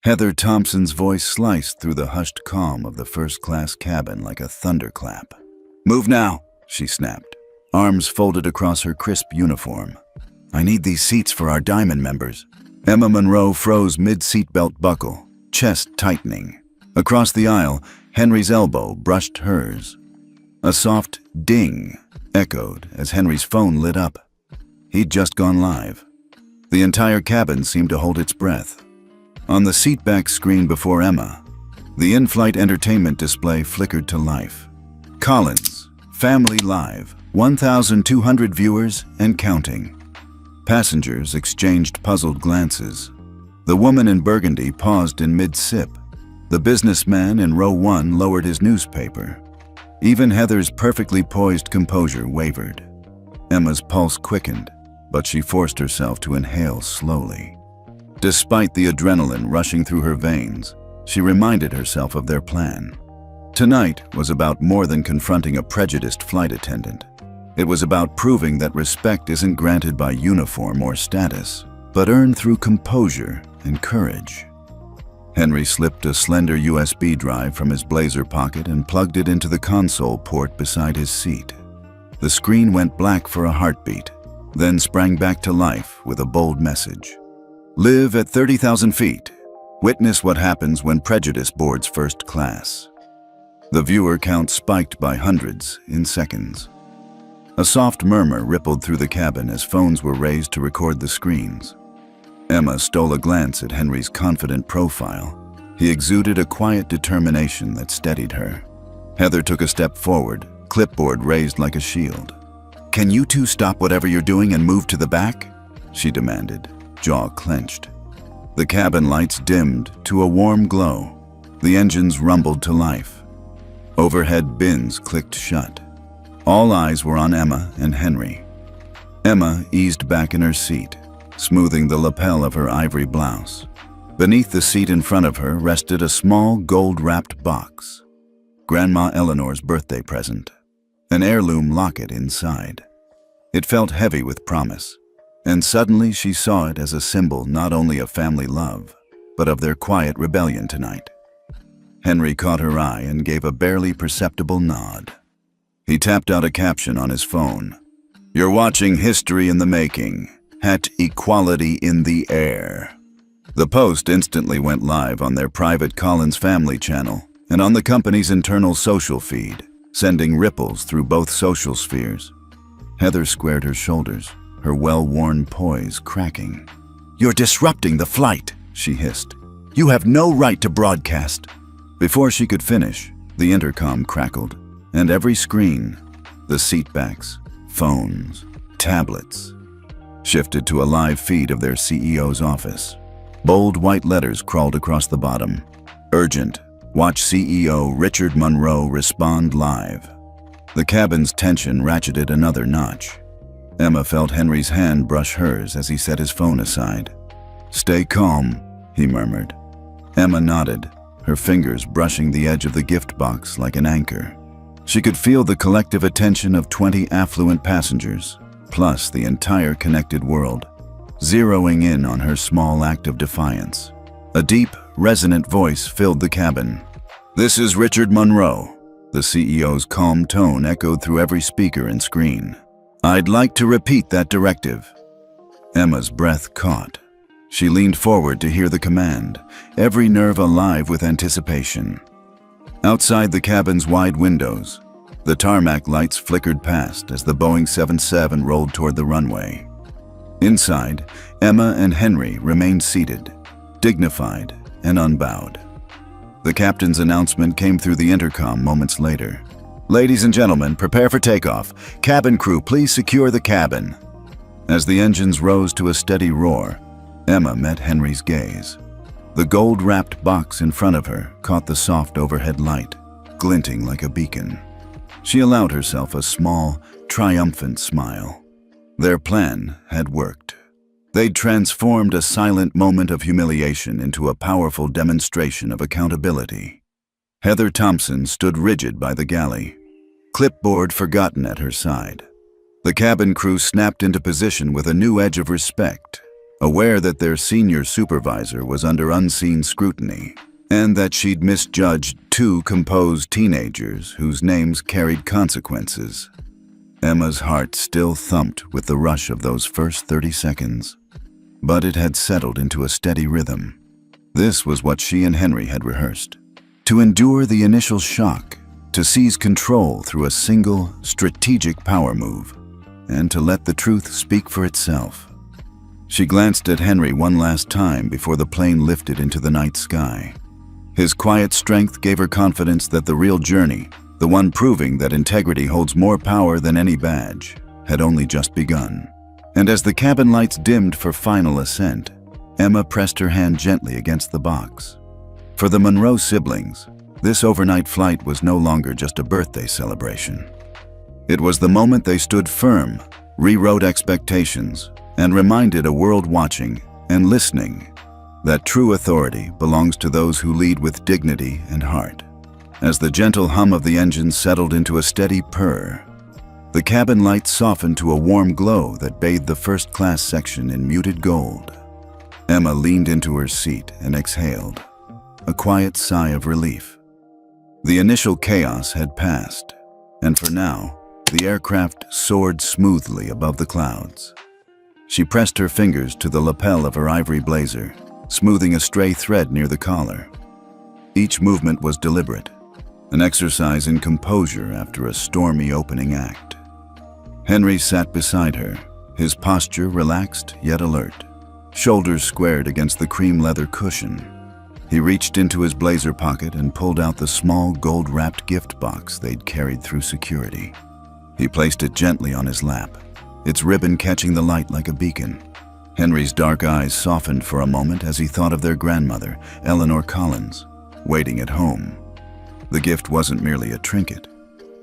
Heather Thompson's voice sliced through the hushed calm of the first-class cabin like a thunderclap. "Move now," she snapped, arms folded across her crisp uniform. "I need these seats for our Diamond members." Emma Monroe froze mid-seatbelt buckle, chest tightening. Across the aisle, Henry's elbow brushed hers. A soft ding echoed as Henry's phone lit up. He'd just gone live. The entire cabin seemed to hold its breath. On the seatback screen before Emma, the in-flight entertainment display flickered to life. Collins, Family Live, 1,200 viewers and counting. Passengers exchanged puzzled glances. The woman in burgundy paused in mid-sip. The businessman in row 1 lowered his newspaper. Even Heather's perfectly poised composure wavered. Emma's pulse quickened, but she forced herself to inhale slowly. Despite the adrenaline rushing through her veins, she reminded herself of their plan. Tonight was about more than confronting a prejudiced flight attendant. It was about proving that respect isn't granted by uniform or status, but earned through composure and courage. Henry slipped a slender USB drive from his blazer pocket and plugged it into the console port beside his seat. The screen went black for a heartbeat, then sprang back to life with a bold message. "Live at 30,000 feet. Witness what happens when prejudice boards first class." The viewer count spiked by hundreds in seconds. A soft murmur rippled through the cabin as phones were raised to record the screens. Emma stole a glance at Henry's confident profile. He exuded a quiet determination that steadied her. Heather took a step forward, clipboard raised like a shield. "Can you two stop whatever you're doing and move to the back?" she demanded, jaw clenched. The cabin lights dimmed to a warm glow. The engines rumbled to life. Overhead bins clicked shut. All eyes were on Emma and Henry. Emma eased back in her seat, smoothing the lapel of her ivory blouse. Beneath the seat in front of her rested a small gold-wrapped box. Grandma Eleanor's birthday present. An heirloom locket inside. It felt heavy with promise. And suddenly she saw it as a symbol not only of family love, but of their quiet rebellion tonight. Henry caught her eye and gave a barely perceptible nod. He tapped out a caption on his phone. "You're watching history in the making. Het equality in the air." The post instantly went live on their private Collins family channel and on the company's internal social feed, sending ripples through both social spheres. Heather squared her shoulders, her well-worn poise cracking. "You're disrupting the flight," she hissed. "You have no right to broadcast." Before she could finish, the intercom crackled, and every screen, the seatbacks, phones, tablets, shifted to a live feed of their CEO's office. Bold white letters crawled across the bottom. "Urgent. Watch CEO Richard Monroe respond live." The cabin's tension ratcheted another notch. Emma felt Henry's hand brush hers as he set his phone aside. "Stay calm," he murmured. Emma nodded, her fingers brushing the edge of the gift box like an anchor. She could feel the collective attention of 20 affluent passengers, plus the entire connected world, zeroing in on her small act of defiance. A deep, resonant voice filled the cabin. "This is Richard Monroe." The CEO's calm tone echoed through every speaker and screen. "I'd like to repeat that directive." Emma's breath caught. She leaned forward to hear the command, every nerve alive with anticipation. Outside the cabin's wide windows, the tarmac lights flickered past as the Boeing 777 rolled toward the runway. Inside, Emma and Henry remained seated, dignified and unbowed. The captain's announcement came through the intercom moments later. "Ladies and gentlemen, prepare for takeoff. Cabin crew, please secure the cabin." As the engines rose to a steady roar, Emma met Henry's gaze. The gold-wrapped box in front of her caught the soft overhead light, glinting like a beacon. She allowed herself a small, triumphant smile. Their plan had worked. They'd transformed a silent moment of humiliation into a powerful demonstration of accountability. Heather Thompson stood rigid by the galley, clipboard forgotten at her side. The cabin crew snapped into position with a new edge of respect, aware that their senior supervisor was under unseen scrutiny, and that she'd misjudged two composed teenagers whose names carried consequences. Emma's heart still thumped with the rush of those first 30 seconds, but it had settled into a steady rhythm. This was what she and Henry had rehearsed. To endure the initial shock, to seize control through a single, strategic power move, and to let the truth speak for itself. She glanced at Henry one last time before the plane lifted into the night sky. His quiet strength gave her confidence that the real journey, the one proving that integrity holds more power than any badge, had only just begun. And as the cabin lights dimmed for final ascent, Emma pressed her hand gently against the box. For the Monroe siblings, this overnight flight was no longer just a birthday celebration. It was the moment they stood firm, rewrote expectations, and reminded a world watching and listening that true authority belongs to those who lead with dignity and heart. As the gentle hum of the engine settled into a steady purr, the cabin lights softened to a warm glow that bathed the first-class section in muted gold. Emma leaned into her seat and exhaled, a quiet sigh of relief. The initial chaos had passed, and for now, the aircraft soared smoothly above the clouds. She pressed her fingers to the lapel of her ivory blazer, smoothing a stray thread near the collar. Each movement was deliberate, an exercise in composure after a stormy opening act. Henry sat beside her, his posture relaxed yet alert, shoulders squared against the cream leather cushion. He reached into his blazer pocket and pulled out the small gold-wrapped gift box they'd carried through security. He placed it gently on his lap, its ribbon catching the light like a beacon. Henry's dark eyes softened for a moment as he thought of their grandmother, Eleanor Collins, waiting at home. The gift wasn't merely a trinket.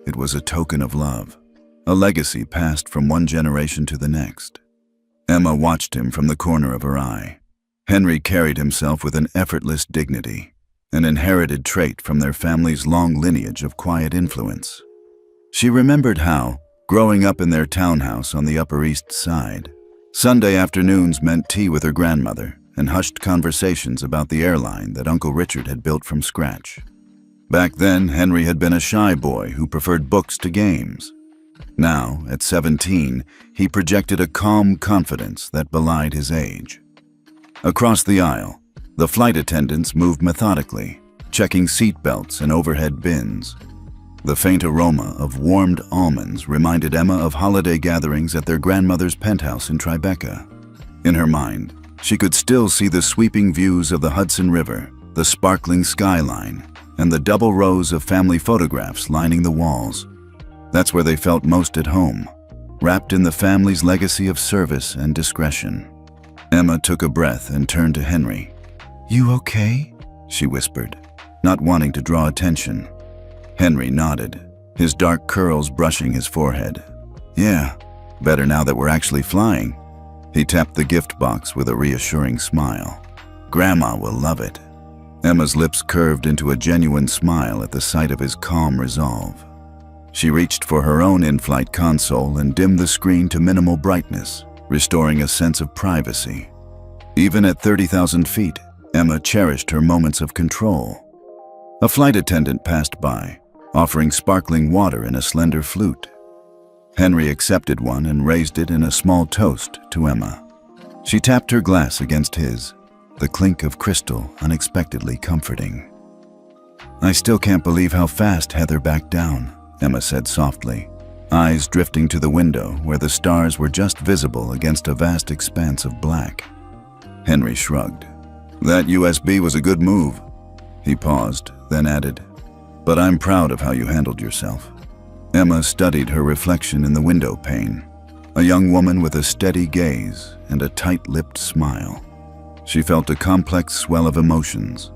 It was a token of love, a legacy passed from one generation to the next. Emma watched him from the corner of her eye. Henry carried himself with an effortless dignity, an inherited trait from their family's long lineage of quiet influence. She remembered how, growing up in their townhouse on the Upper East Side, Sunday afternoons meant tea with her grandmother and hushed conversations about the airline that Uncle Richard had built from scratch. Back then, Henry had been a shy boy who preferred books to games. Now, at 17, he projected a calm confidence that belied his age. Across the aisle, the flight attendants moved methodically, checking seat belts and overhead bins. The faint aroma of warmed almonds reminded Emma of holiday gatherings at their grandmother's penthouse in Tribeca. In her mind, she could still see the sweeping views of the Hudson River, the sparkling skyline, and the double rows of family photographs lining the walls. That's where they felt most at home, wrapped in the family's legacy of service and discretion. Emma took a breath and turned to Henry. "You okay?" she whispered, not wanting to draw attention. Henry nodded, his dark curls brushing his forehead. "Yeah, better now that we're actually flying." He tapped the gift box with a reassuring smile. "Grandma will love it." Emma's lips curved into a genuine smile at the sight of his calm resolve. She reached for her own in-flight console and dimmed the screen to minimal brightness, restoring a sense of privacy. Even at 30,000 feet, Emma cherished her moments of control. A flight attendant passed by, offering sparkling water in a slender flute. Henry accepted one and raised it in a small toast to Emma. She tapped her glass against his, the clink of crystal unexpectedly comforting. "I still can't believe how fast Heather backed down," Emma said softly, eyes drifting to the window where the stars were just visible against a vast expanse of black. Henry shrugged. "That USB was a good move." He paused, then added, "But I'm proud of how you handled yourself." Emma studied her reflection in the window pane, a young woman with a steady gaze and a tight-lipped smile. She felt a complex swell of emotions,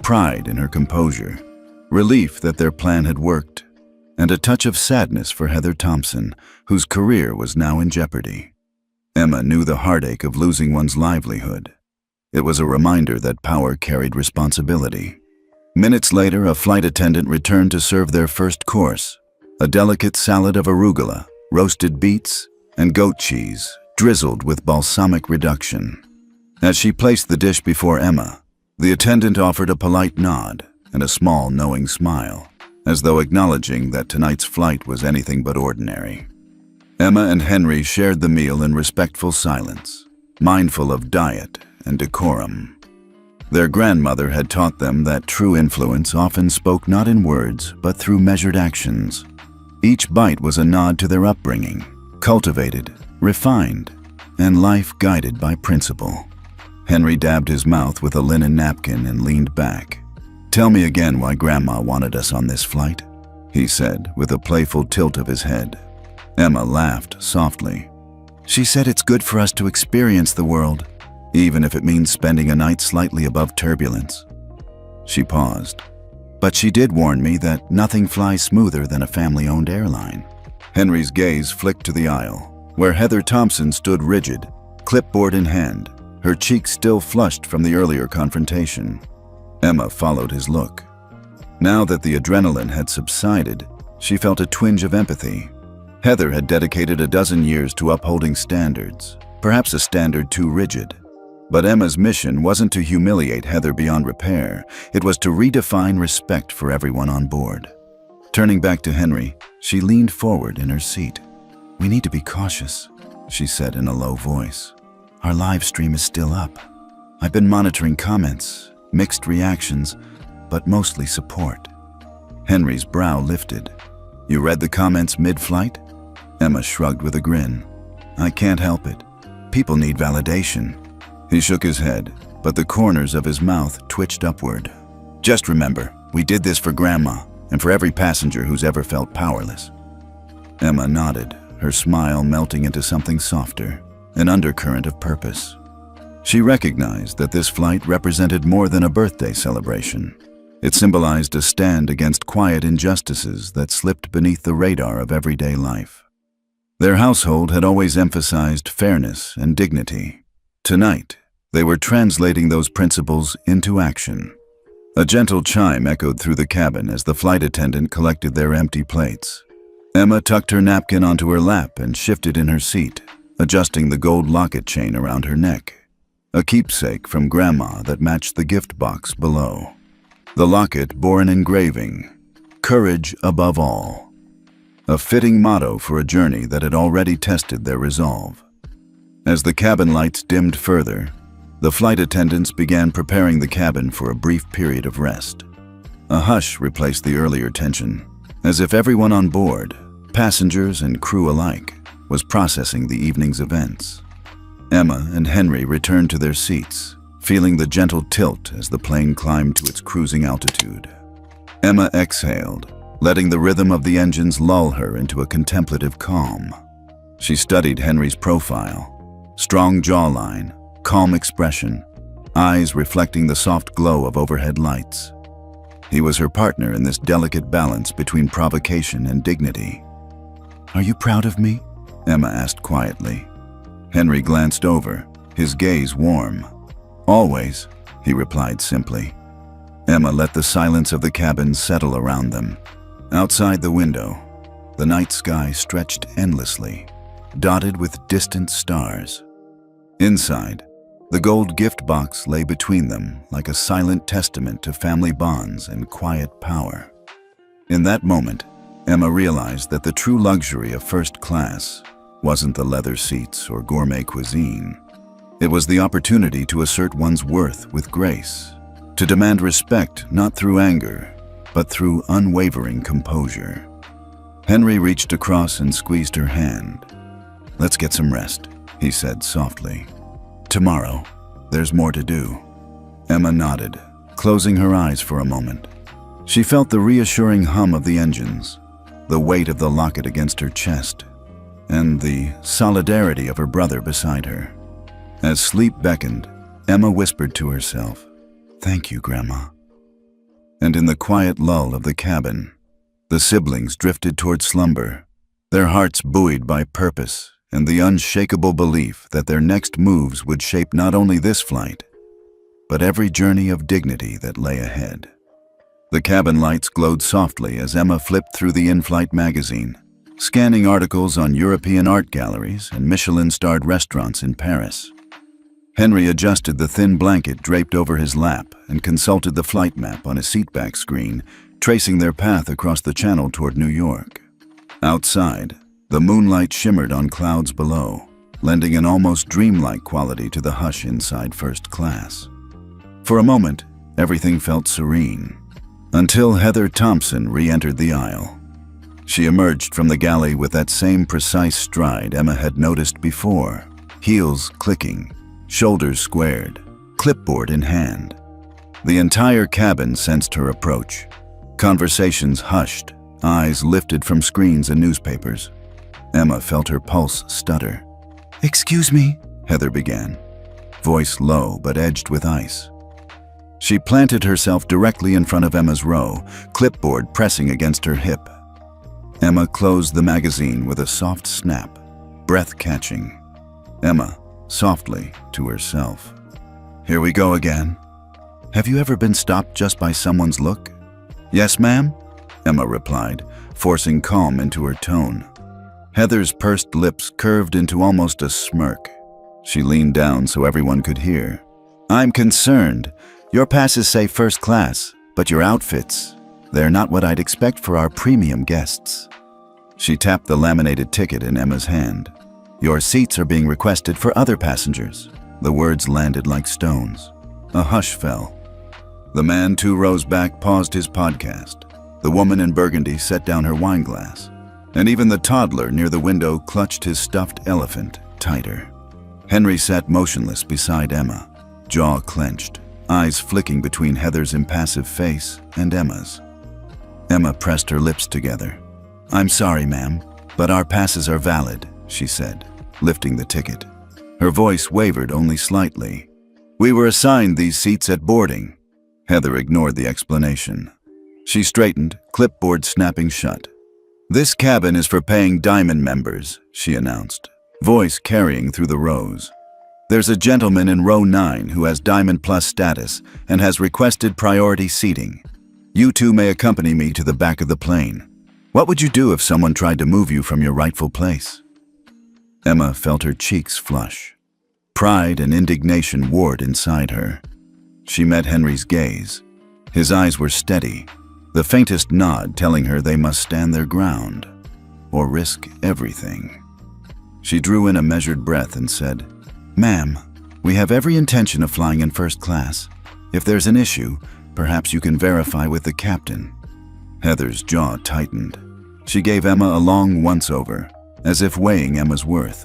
pride in her composure, relief that their plan had worked, and a touch of sadness for Heather Thompson, whose career was now in jeopardy. Emma knew the heartache of losing one's livelihood. It was a reminder that power carried responsibility. Minutes later, a flight attendant returned to serve their first course, a delicate salad of arugula, roasted beets, and goat cheese, drizzled with balsamic reduction. As she placed the dish before Emma, the attendant offered a polite nod and a small, knowing smile, as though acknowledging that tonight's flight was anything but ordinary. Emma and Henry shared the meal in respectful silence, mindful of diet and decorum. Their grandmother had taught them that true influence often spoke not in words, but through measured actions. Each bite was a nod to their upbringing, cultivated, refined, and life guided by principle. Henry dabbed his mouth with a linen napkin and leaned back. "Tell me again why Grandma wanted us on this flight," he said with a playful tilt of his head. Emma laughed softly. "She said it's good for us to experience the world, even if it means spending a night slightly above turbulence." She paused. "But she did warn me that nothing flies smoother than a family-owned airline." Henry's gaze flicked to the aisle, where Heather Thompson stood rigid, clipboard in hand, her cheeks still flushed from the earlier confrontation. Emma followed his look. Now that the adrenaline had subsided, she felt a twinge of empathy. Heather had dedicated a dozen years to upholding standards, perhaps a standard too rigid. But Emma's mission wasn't to humiliate Heather beyond repair. It was to redefine respect for everyone on board. Turning back to Henry, she leaned forward in her seat. "We need to be cautious," she said in a low voice. "Our live stream is still up. I've been monitoring comments, mixed reactions, but mostly support." Henry's brow lifted. "You read the comments mid-flight?" Emma shrugged with a grin. "I can't help it. People need validation." He shook his head, but the corners of his mouth twitched upward. "Just remember, we did this for Grandma and for every passenger who's ever felt powerless." Emma nodded, her smile melting into something softer, an undercurrent of purpose. She recognized that this flight represented more than a birthday celebration. It symbolized a stand against quiet injustices that slipped beneath the radar of everyday life. Their household had always emphasized fairness and dignity. Tonight, they were translating those principles into action. A gentle chime echoed through the cabin as the flight attendant collected their empty plates. Emma tucked her napkin onto her lap and shifted in her seat, adjusting the gold locket chain around her neck, a keepsake from Grandma that matched the gift box below. The locket bore an engraving, "Courage above all," a fitting motto for a journey that had already tested their resolve. As the cabin lights dimmed further, the flight attendants began preparing the cabin for a brief period of rest. A hush replaced the earlier tension, as if everyone on board, passengers and crew alike, was processing the evening's events. Emma and Henry returned to their seats, feeling the gentle tilt as the plane climbed to its cruising altitude. Emma exhaled, letting the rhythm of the engines lull her into a contemplative calm. She studied Henry's profile, strong jawline, calm expression, eyes reflecting the soft glow of overhead lights. He was her partner in this delicate balance between provocation and dignity. "Are you proud of me?" Emma asked quietly. Henry glanced over, his gaze warm. "Always," he replied simply. Emma let the silence of the cabin settle around them. Outside the window, the night sky stretched endlessly, dotted with distant stars. Inside, the gold gift box lay between them like a silent testament to family bonds and quiet power. In that moment, Emma realized that the true luxury of first class wasn't the leather seats or gourmet cuisine. It was the opportunity to assert one's worth with grace, to demand respect not through anger, but through unwavering composure. Henry reached across and squeezed her hand. "Let's get some rest," he said softly. "Tomorrow, there's more to do." Emma nodded, closing her eyes for a moment. She felt the reassuring hum of the engines, the weight of the locket against her chest, and the solidarity of her brother beside her. As sleep beckoned, Emma whispered to herself, "Thank you, Grandma." And in the quiet lull of the cabin, the siblings drifted toward slumber, their hearts buoyed by purpose and the unshakable belief that their next moves would shape not only this flight, but every journey of dignity that lay ahead. The cabin lights glowed softly as Emma flipped through the in-flight magazine, scanning articles on European art galleries and Michelin-starred restaurants in Paris. Henry adjusted the thin blanket draped over his lap and consulted the flight map on his seatback screen, tracing their path across the channel toward New York. Outside, the moonlight shimmered on clouds below, lending an almost dreamlike quality to the hush inside first class. For a moment, everything felt serene, until Heather Thompson re-entered the aisle. She emerged from the galley with that same precise stride Emma had noticed before, heels clicking, shoulders squared, clipboard in hand. The entire cabin sensed her approach. Conversations hushed, eyes lifted from screens and newspapers. Emma felt her pulse stutter. "Excuse me," Heather began, voice low but edged with ice. She planted herself directly in front of Emma's row, clipboard pressing against her hip. Emma closed the magazine with a soft snap, breath-catching. Emma, softly, to herself. "Here we go again. Have you ever been stopped just by someone's look?" "Yes, ma'am," Emma replied, forcing calm into her tone. Heather's pursed lips curved into almost a smirk. She leaned down so everyone could hear. "I'm concerned. Your passes say first class, but your outfits, they're not what I'd expect for our premium guests." She tapped the laminated ticket in Emma's hand. "Your seats are being requested for other passengers." The words landed like stones. A hush fell. The man 2 rows back paused his podcast. The woman in burgundy set down her wine glass. And even the toddler near the window clutched his stuffed elephant tighter. Henry sat motionless beside Emma, jaw clenched, eyes flicking between Heather's impassive face and Emma's. Emma pressed her lips together. "I'm sorry, ma'am, but our passes are valid," she said, lifting the ticket. Her voice wavered only slightly. "We were assigned these seats at boarding." Heather ignored the explanation. She straightened, clipboard snapping shut. "This cabin is for paying Diamond members," she announced, voice carrying through the rows. "There's a gentleman in row 9 who has Diamond Plus status and has requested priority seating. You 2 may accompany me to the back of the plane. What would you do if someone tried to move you from your rightful place?" Emma felt her cheeks flush. Pride and indignation warred inside her. She met Henry's gaze. His eyes were steady, the faintest nod telling her they must stand their ground, or risk everything. She drew in a measured breath and said, "Ma'am, we have every intention of flying in first class. If there's an issue, perhaps you can verify with the captain." Heather's jaw tightened. She gave Emma a long once-over, as if weighing Emma's worth.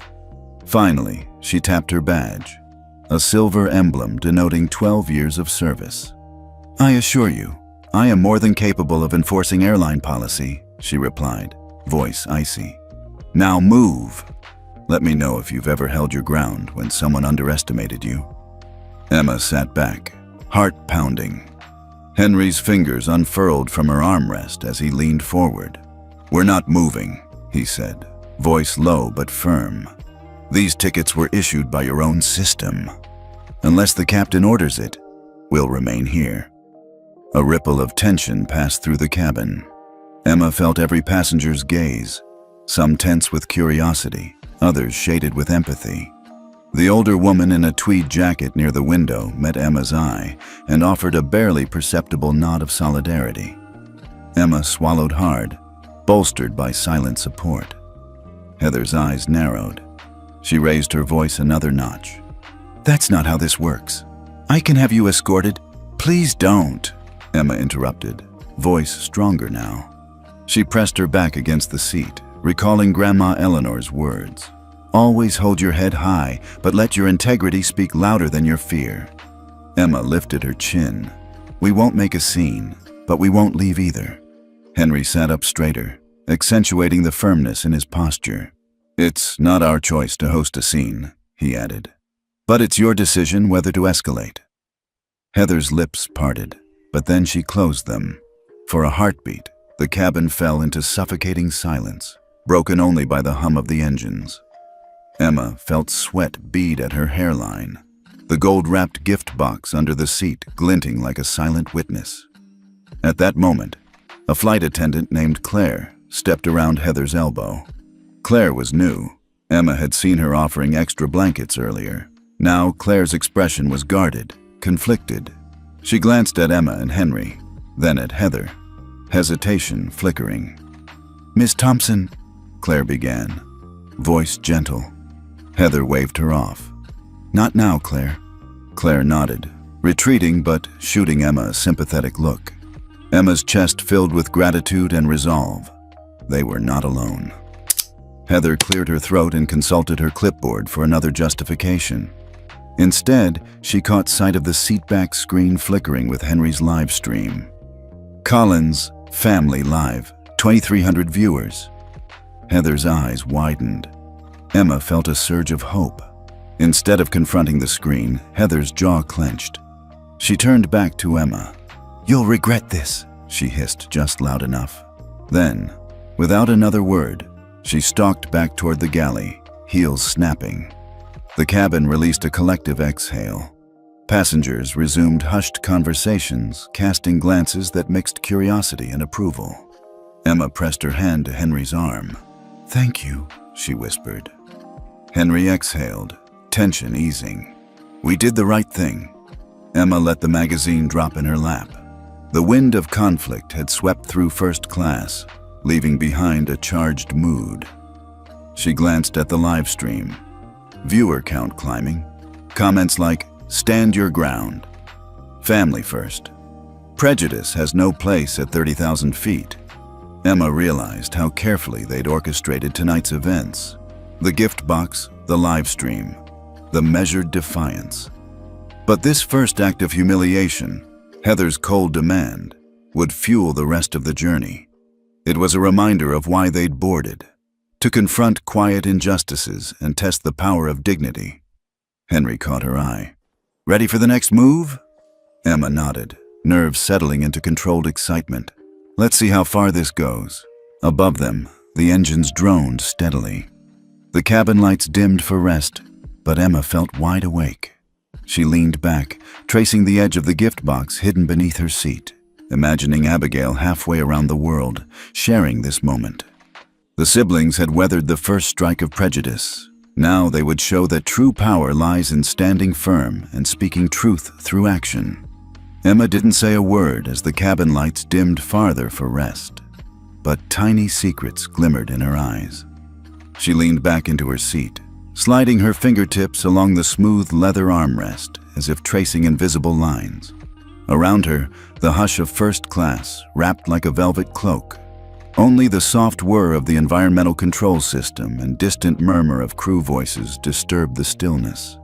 Finally, she tapped her badge, a silver emblem denoting 12 years of service. "I assure you, I am more than capable of enforcing airline policy," she replied, voice icy. "Now move. Let me know if you've ever held your ground when someone underestimated you." Emma sat back, heart pounding. Henry's fingers unfurled from her armrest as he leaned forward. "We're not moving," he said, voice low but firm. "These tickets were issued by your own system. Unless the captain orders it, we'll remain here." A ripple of tension passed through the cabin. Emma felt every passenger's gaze, some tense with curiosity, others shaded with empathy. The older woman in a tweed jacket near the window met Emma's eye and offered a barely perceptible nod of solidarity. Emma swallowed hard, bolstered by silent support. Heather's eyes narrowed. She raised her voice another notch. "That's not how this works. I can have you escorted." "Please don't," Emma interrupted, voice stronger now. She pressed her back against the seat, recalling Grandma Eleanor's words. "Always hold your head high, but let your integrity speak louder than your fear." Emma lifted her chin. "We won't make a scene, but we won't leave either." Henry sat up straighter, accentuating the firmness in his posture. "It's not our choice to host a scene," he added. "But it's your decision whether to escalate." Heather's lips parted, but then she closed them. For a heartbeat, the cabin fell into suffocating silence, broken only by the hum of the engines. Emma felt sweat bead at her hairline, the gold-wrapped gift box under the seat glinting like a silent witness. At that moment, a flight attendant named Claire stepped around Heather's elbow. Claire was new. Emma had seen her offering extra blankets earlier. Now Claire's expression was guarded, conflicted. She glanced at Emma and Henry, then at Heather, hesitation flickering. "Miss Thompson," Claire began, voice gentle. Heather waved her off. "Not now, Claire." Claire nodded, retreating but shooting Emma a sympathetic look. Emma's chest filled with gratitude and resolve. They were not alone. Heather cleared her throat and consulted her clipboard for another justification. Instead, she caught sight of the seatback screen flickering with Henry's live stream. Collins, Family Live, 2,300 viewers. Heather's eyes widened. Emma felt a surge of hope. Instead of confronting the screen, Heather's jaw clenched. She turned back to Emma. "You'll regret this," she hissed just loud enough. Then, without another word, she stalked back toward the galley, heels snapping. The cabin released a collective exhale. Passengers resumed hushed conversations, casting glances that mixed curiosity and approval. Emma pressed her hand to Henry's arm. "Thank you," she whispered. Henry exhaled, tension easing. "We did the right thing." Emma let the magazine drop in her lap. The wind of conflict had swept through first class, leaving behind a charged mood. She glanced at the live stream. Viewer count climbing. Comments like, "Stand your ground." "Family first." "Prejudice has no place at 30,000 feet." Emma realized how carefully they'd orchestrated tonight's events. The gift box, the live stream, the measured defiance. But this first act of humiliation, Heather's cold demand, would fuel the rest of the journey. It was a reminder of why they'd boarded, to confront quiet injustices and test the power of dignity. Henry caught her eye. "Ready for the next move?" Emma nodded, nerves settling into controlled excitement. "Let's see how far this goes." Above them, the engines droned steadily. The cabin lights dimmed for rest, but Emma felt wide awake. She leaned back, tracing the edge of the gift box hidden beneath her seat, imagining Abigail halfway around the world, sharing this moment. The siblings had weathered the first strike of prejudice. Now they would show that true power lies in standing firm and speaking truth through action. Emma didn't say a word as the cabin lights dimmed farther for rest, but tiny secrets glimmered in her eyes. She leaned back into her seat, sliding her fingertips along the smooth leather armrest as if tracing invisible lines. Around her, the hush of first class, wrapped like a velvet cloak. Only the soft whir of the environmental control system and distant murmur of crew voices disturbed the stillness.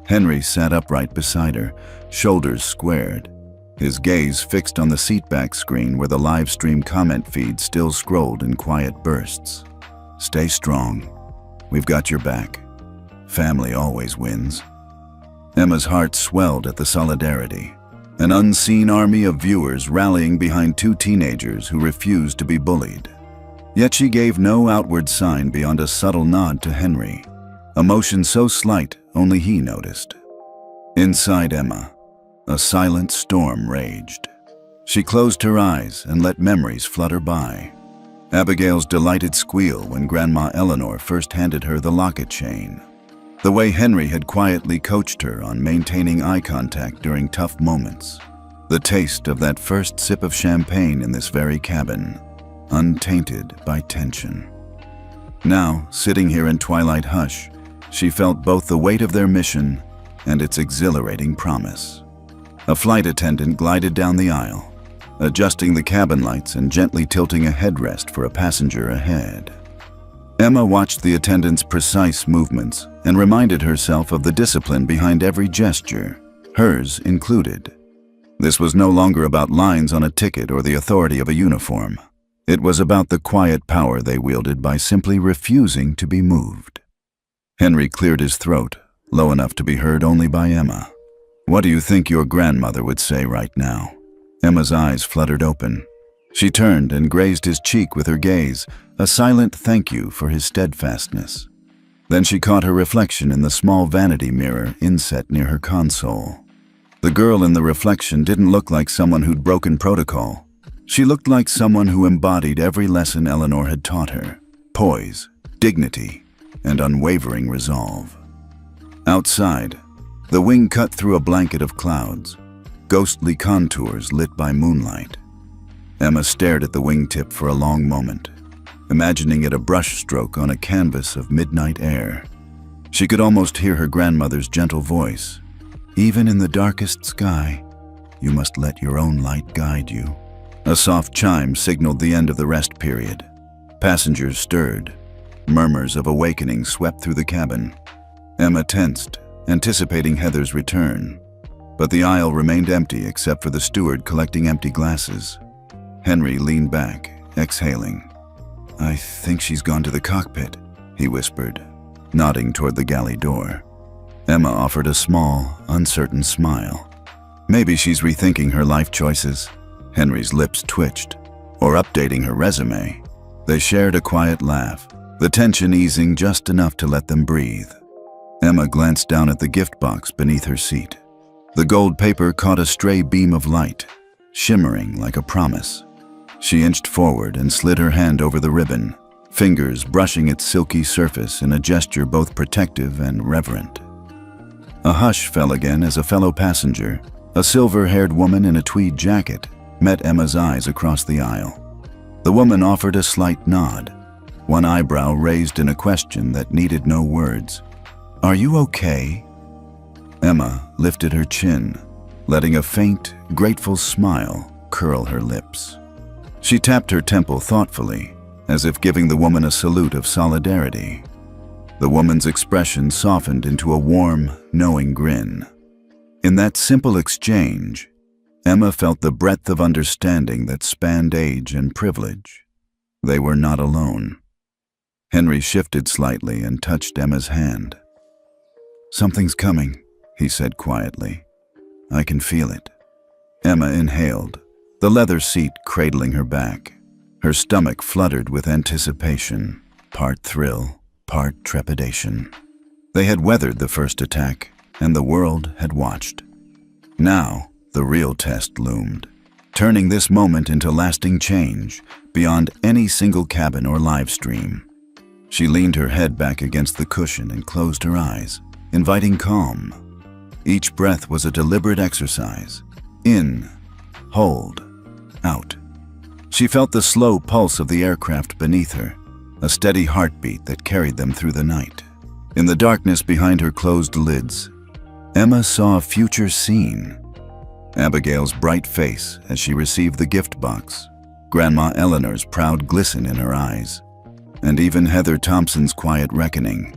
Henry sat upright beside her, shoulders squared, his gaze fixed on the seatback screen where the live stream comment feed still scrolled in quiet bursts. "Stay strong. We've got your back. Family always wins." Emma's heart swelled at the solidarity. An unseen army of viewers rallying behind two teenagers who refused to be bullied. Yet she gave no outward sign beyond a subtle nod to Henry, emotion so slight only he noticed. Inside Emma, a silent storm raged. She closed her eyes and let memories flutter by. Abigail's delighted squeal when Grandma Eleanor first handed her the locket chain. The way Henry had quietly coached her on maintaining eye contact during tough moments. The taste of that first sip of champagne in this very cabin, untainted by tension. Now, sitting here in twilight hush, she felt both the weight of their mission and its exhilarating promise. A flight attendant glided down the aisle, adjusting the cabin lights and gently tilting a headrest for a passenger ahead. Emma watched the attendant's precise movements and reminded herself of the discipline behind every gesture, hers included. This was no longer about lines on a ticket or the authority of a uniform. It was about the quiet power they wielded by simply refusing to be moved. Henry cleared his throat, low enough to be heard only by Emma. "What do you think your grandmother would say right now?" Emma's eyes fluttered open. She turned and grazed his cheek with her gaze, a silent thank you for his steadfastness. Then she caught her reflection in the small vanity mirror inset near her console. The girl in the reflection didn't look like someone who'd broken protocol. She looked like someone who embodied every lesson Eleanor had taught her: poise, dignity, and unwavering resolve. Outside, The wing cut through a blanket of clouds, ghostly contours lit by moonlight. Emma stared at the wingtip for a long moment, imagining it a brushstroke on a canvas of midnight air. She could almost hear her grandmother's gentle voice. Even in the darkest sky, you must let your own light guide you. A soft chime signaled the end of the rest period. Passengers stirred. Murmurs of awakening swept through the cabin. Emma tensed, anticipating Heather's return. But the aisle remained empty except for the steward collecting empty glasses. Henry leaned back, exhaling. "I think she's gone to the cockpit," he whispered, nodding toward the galley door. Emma offered a small, uncertain smile. "Maybe she's rethinking her life choices." Henry's lips twitched. "Or updating her resume." They shared a quiet laugh, the tension easing just enough to let them breathe. Emma glanced down at the gift box beneath her seat. The gold paper caught a stray beam of light, shimmering like a promise. She inched forward and slid her hand over the ribbon, fingers brushing its silky surface in a gesture both protective and reverent. A hush fell again as a fellow passenger, a silver-haired woman in a tweed jacket, met Emma's eyes across the aisle. The woman offered a slight nod, one eyebrow raised in a question that needed no words. "Are you okay?" Emma lifted her chin, letting a faint, grateful smile curl her lips. She tapped her temple thoughtfully, as if giving the woman a salute of solidarity. The woman's expression softened into a warm, knowing grin. In that simple exchange, Emma felt the breadth of understanding that spanned age and privilege. They were not alone. Henry shifted slightly and touched Emma's hand. "Something's coming," he said quietly. "I can feel it." Emma inhaled, the leather seat cradling her back. Her stomach fluttered with anticipation, part thrill, part trepidation. They had weathered the first attack, and the world had watched. Now, the real test loomed, turning this moment into lasting change beyond any single cabin or live stream. She leaned her head back against the cushion and closed her eyes, inviting calm. Each breath was a deliberate exercise. In, hold, out. She felt the slow pulse of the aircraft beneath her, a steady heartbeat that carried them through the night. In the darkness behind her closed lids, Emma saw a future scene. Abigail's bright face as she received the gift box, Grandma Eleanor's proud glisten in her eyes, and even Heather Thompson's quiet reckoning,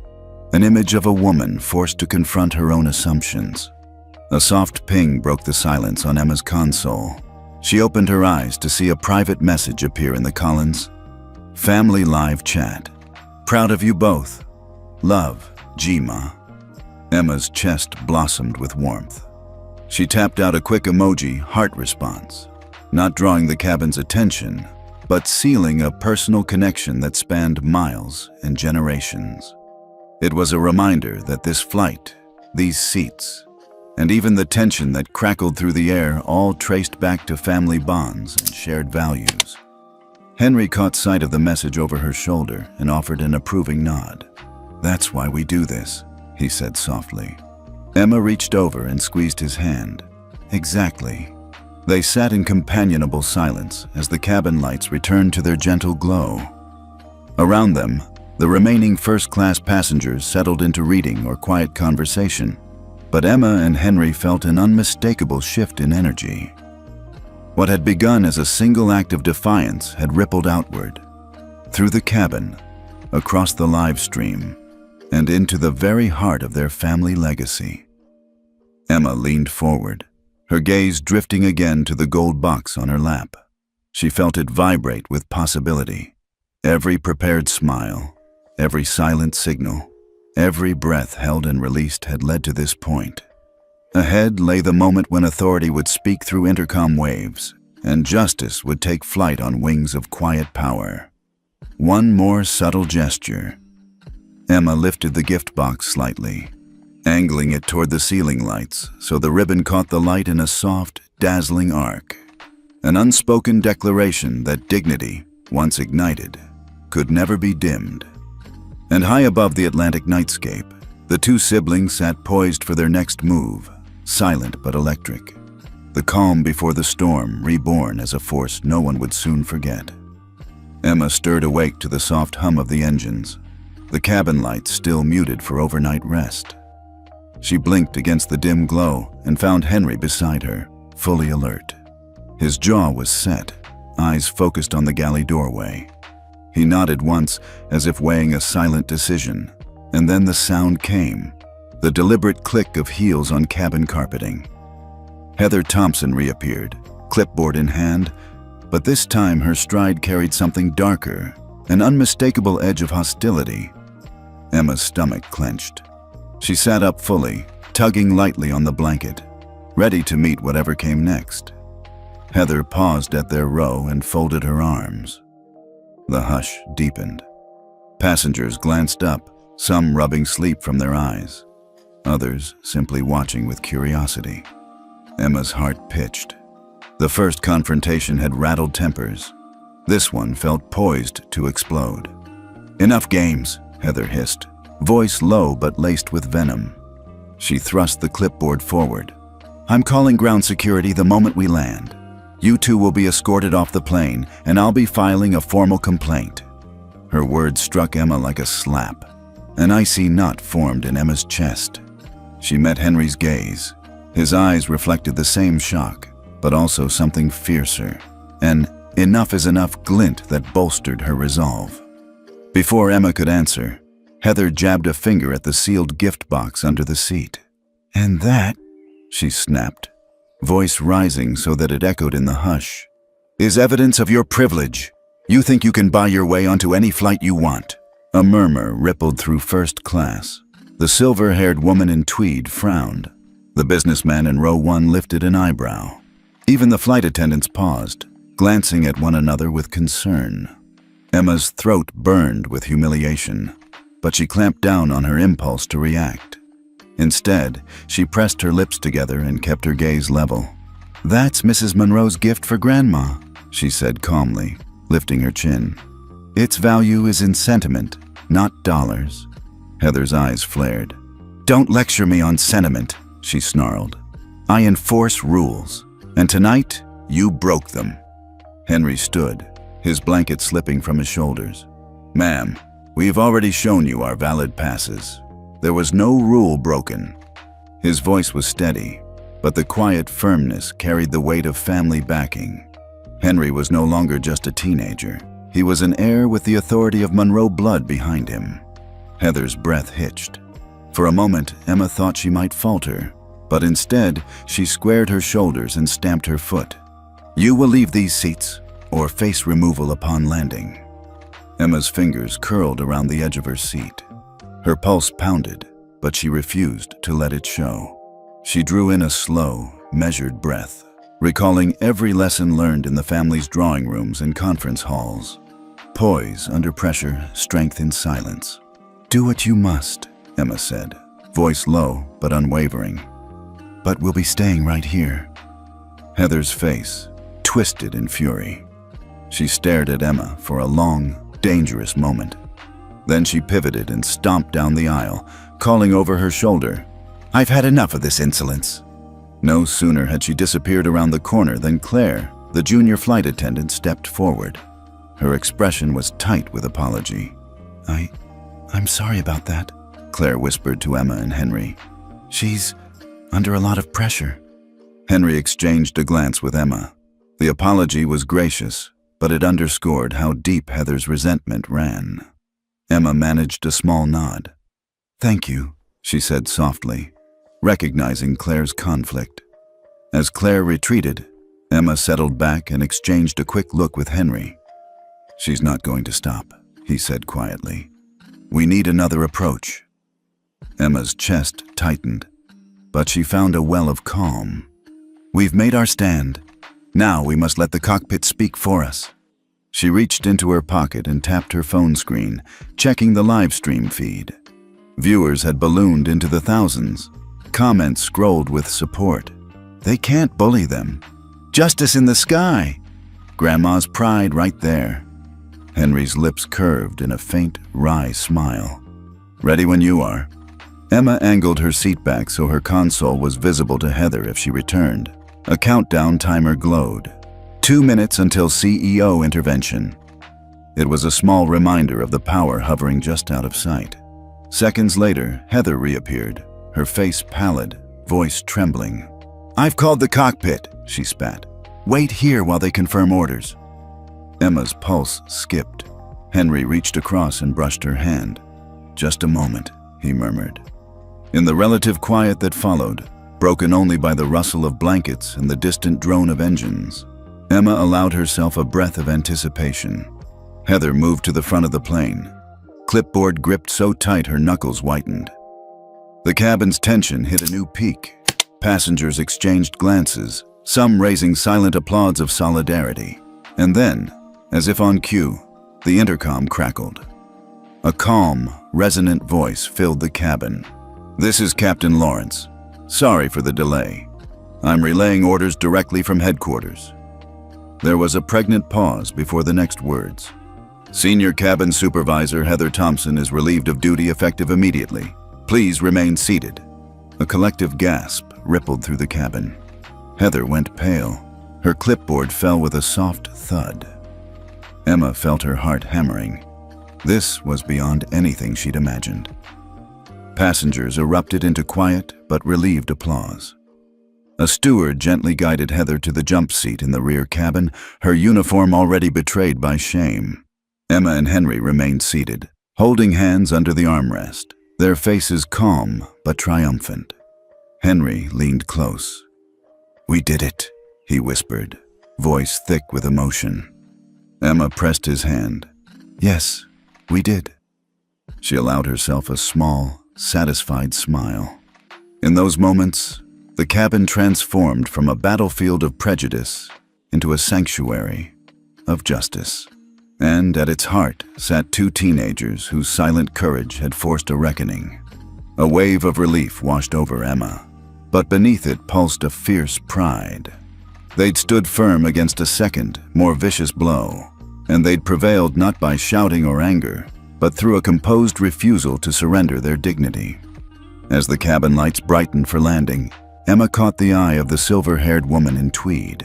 an image of a woman forced to confront her own assumptions. A soft ping broke the silence on Emma's console. She opened her eyes to see a private message appear in the Collins. "Family live chat. Proud of you both. Love, Gma." Emma's chest blossomed with warmth. She tapped out a quick emoji heart response, not drawing the cabin's attention, but sealing a personal connection that spanned miles and generations. It was a reminder that this flight, these seats, and even the tension that crackled through the air all traced back to family bonds and shared values. Henry caught sight of the message over her shoulder and offered an approving nod. "That's why we do this," he said softly. Emma reached over and squeezed his hand. "Exactly." They sat in companionable silence as the cabin lights returned to their gentle glow. Around them, the remaining first-class passengers settled into reading or quiet conversation, but Emma and Henry felt an unmistakable shift in energy. What had begun as a single act of defiance had rippled outward, through the cabin, across the live stream, and into the very heart of their family legacy. Emma leaned forward, her gaze drifting again to the gold box on her lap. She felt it vibrate with possibility. Every prepared smile, every silent signal, every breath held and released had led to this point. Ahead lay the moment when authority would speak through intercom waves, and justice would take flight on wings of quiet power. One more subtle gesture. Emma lifted the gift box slightly, angling it toward the ceiling lights so the ribbon caught the light in a soft, dazzling arc. An unspoken declaration that dignity, once ignited, could never be dimmed. And high above the Atlantic nightscape, The two siblings sat poised for their next move, silent but electric. The calm before the storm, reborn as a force no one would soon forget. Emma stirred awake to the soft hum of the engines, the cabin lights still muted for overnight rest. She blinked against the dim glow and found Henry beside her, fully alert. His jaw was set, eyes focused on the galley doorway. He nodded once, as if weighing a silent decision, and then the sound came, the deliberate click of heels on cabin carpeting. Heather Thompson reappeared, clipboard in hand, but this time her stride carried something darker, an unmistakable edge of hostility. Emma's stomach clenched. She sat up fully, tugging lightly on the blanket, ready to meet whatever came next. Heather paused at their row and folded her arms. The hush deepened. Passengers glanced up, some rubbing sleep from their eyes, others simply watching with curiosity. Emma's heart pitched. The first confrontation had rattled tempers. This one felt poised to explode. "Enough games," Heather hissed, voice low but laced with venom. She thrust the clipboard forward. "I'm calling ground security the moment we land. You two will be escorted off the plane, and I'll be filing a formal complaint." Her words struck Emma like a slap. An icy knot formed in Emma's chest. She met Henry's gaze. His eyes reflected the same shock, but also something fiercer, an enough is enough glint that bolstered her resolve. Before Emma could answer, Heather jabbed a finger at the sealed gift box under the seat. "And that," she snapped, voice rising so that it echoed in the hush, "is evidence of your privilege. You think you can buy your way onto any flight you want." A murmur rippled through first class. The silver-haired woman in tweed frowned. The businessman in row 1 lifted an eyebrow. Even the flight attendants paused, glancing at one another with concern. Emma's throat burned with humiliation, but she clamped down on her impulse to react. Instead, she pressed her lips together and kept her gaze level. "That's Mrs. Monroe's gift for Grandma," she said calmly, lifting her chin. "Its value is in sentiment, not dollars." Heather's eyes flared. "Don't lecture me on sentiment," she snarled. "I enforce rules, and tonight you broke them." Henry stood, his blanket slipping from his shoulders. "Ma'am, we've already shown you our valid passes. There was no rule broken." His voice was steady, but the quiet firmness carried the weight of family backing. Henry was no longer just a teenager. He was an heir with the authority of Monroe blood behind him. Heather's breath hitched. For a moment, Emma thought she might falter, but instead, she squared her shoulders and stamped her foot. "You will leave these seats, or face removal upon landing." Emma's fingers curled around the edge of her seat. Her pulse pounded, but she refused to let it show. She drew in a slow, measured breath, recalling every lesson learned in the family's drawing rooms and conference halls. Poise under pressure, strength in silence. "Do what you must," Emma said, voice low but unwavering. "But we'll be staying right here." Heather's face twisted in fury. She stared at Emma for a long, dangerous moment. Then she pivoted and stomped down the aisle, calling over her shoulder, "I've had enough of this insolence." No sooner had she disappeared around the corner than Claire, the junior flight attendant, stepped forward. Her expression was tight with apology. I'm sorry about that," Claire whispered to Emma and Henry. "She's under a lot of pressure." Henry exchanged a glance with Emma. The apology was gracious, but it underscored how deep Heather's resentment ran. Emma managed a small nod. "Thank you," she said softly, recognizing Claire's conflict. As Claire retreated, Emma settled back and exchanged a quick look with Henry. "She's not going to stop," he said quietly. "We need another approach." Emma's chest tightened, but she found a well of calm. "We've made our stand. Now we must let the cockpit speak for us." She reached into her pocket and tapped her phone screen, checking the live stream feed. Viewers had ballooned into the thousands. Comments scrolled with support. "They can't bully them. Justice in the sky. Grandma's pride right there." Henry's lips curved in a faint, wry smile. "Ready when you are." Emma angled her seat back so her console was visible to Heather if she returned. A countdown timer glowed. 2 minutes until CEO intervention. It was a small reminder of the power hovering just out of sight. Seconds later, Heather reappeared, her face pallid, voice trembling. "I've called the cockpit," she spat. "Wait here while they confirm orders." Emma's pulse skipped. Henry reached across and brushed her hand. "Just a moment," he murmured. In the relative quiet that followed, broken only by the rustle of blankets and the distant drone of engines, Emma allowed herself a breath of anticipation. Heather moved to the front of the plane, clipboard gripped so tight her knuckles whitened. The cabin's tension hit a new peak. Passengers exchanged glances, some raising silent applauds of solidarity. And then, as if on cue, the intercom crackled. A calm, resonant voice filled the cabin. "This is Captain Lawrence. Sorry for the delay. I'm relaying orders directly from headquarters." There was a pregnant pause before the next words. "Senior Cabin Supervisor Heather Thompson is relieved of duty effective immediately. Please remain seated." A collective gasp rippled through the cabin. Heather went pale. Her clipboard fell with a soft thud. Emma felt her heart hammering. This was beyond anything she'd imagined. Passengers erupted into quiet but relieved applause. A steward gently guided Heather to the jump seat in the rear cabin, her uniform already betrayed by shame. Emma and Henry remained seated, holding hands under the armrest, their faces calm but triumphant. Henry leaned close. "We did it," he whispered, voice thick with emotion. Emma pressed his hand. "Yes, we did." She allowed herself a small, satisfied smile. In those moments, the cabin transformed from a battlefield of prejudice into a sanctuary of justice. And at its heart sat two teenagers whose silent courage had forced a reckoning. A wave of relief washed over Emma, but beneath it pulsed a fierce pride. They'd stood firm against a second, more vicious blow, and they'd prevailed not by shouting or anger, but through a composed refusal to surrender their dignity. As the cabin lights brightened for landing, Emma caught the eye of the silver-haired woman in tweed.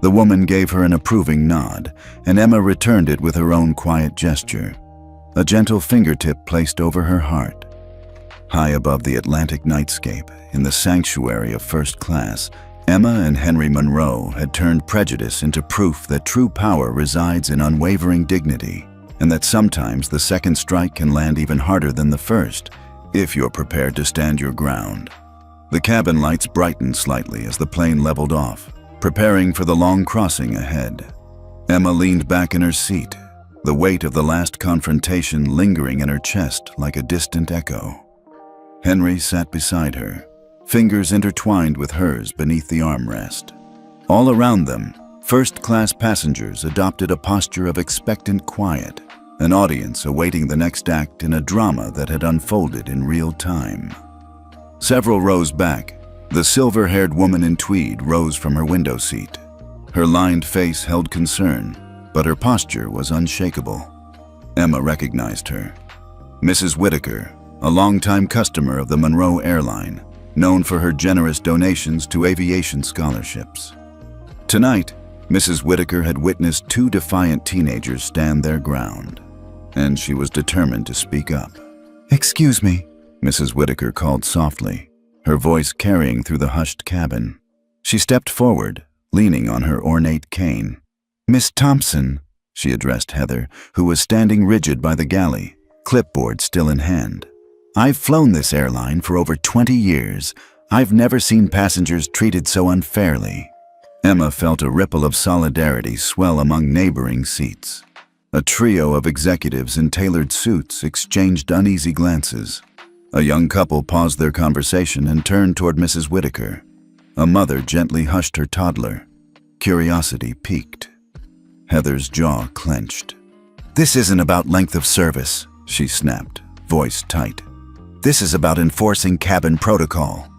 The woman gave her an approving nod, and Emma returned it with her own quiet gesture, a gentle fingertip placed over her heart. High above the Atlantic nightscape, in the sanctuary of first class, Emma and Henry Monroe had turned prejudice into proof that true power resides in unwavering dignity, and that sometimes the second strike can land even harder than the first, if you're prepared to stand your ground. The cabin lights brightened slightly as the plane leveled off, preparing for the long crossing ahead. Emma leaned back in her seat, the weight of the last confrontation lingering in her chest like a distant echo. Henry sat beside her, fingers intertwined with hers beneath the armrest. All around them, first-class passengers adopted a posture of expectant quiet, an audience awaiting the next act in a drama that had unfolded in real time. Several rows back, the silver-haired woman in tweed rose from her window seat. Her lined face held concern, but her posture was unshakable. Emma recognized her. Mrs. Whitaker, a longtime customer of the Monroe Airline, known for her generous donations to aviation scholarships. Tonight, Mrs. Whitaker had witnessed two defiant teenagers stand their ground, and she was determined to speak up. "Excuse me," Mrs. Whitaker called softly, her voice carrying through the hushed cabin. She stepped forward, leaning on her ornate cane. "Miss Thompson," she addressed Heather, who was standing rigid by the galley, clipboard still in hand. "I've flown this airline for over 20 years. I've never seen passengers treated so unfairly." Emma felt a ripple of solidarity swell among neighboring seats. A trio of executives in tailored suits exchanged uneasy glances. A young couple paused their conversation and turned toward Mrs. Whitaker. A mother gently hushed her toddler. Curiosity piqued. Heather's jaw clenched. "This isn't about length of service," she snapped, voice tight. "This is about enforcing cabin protocol."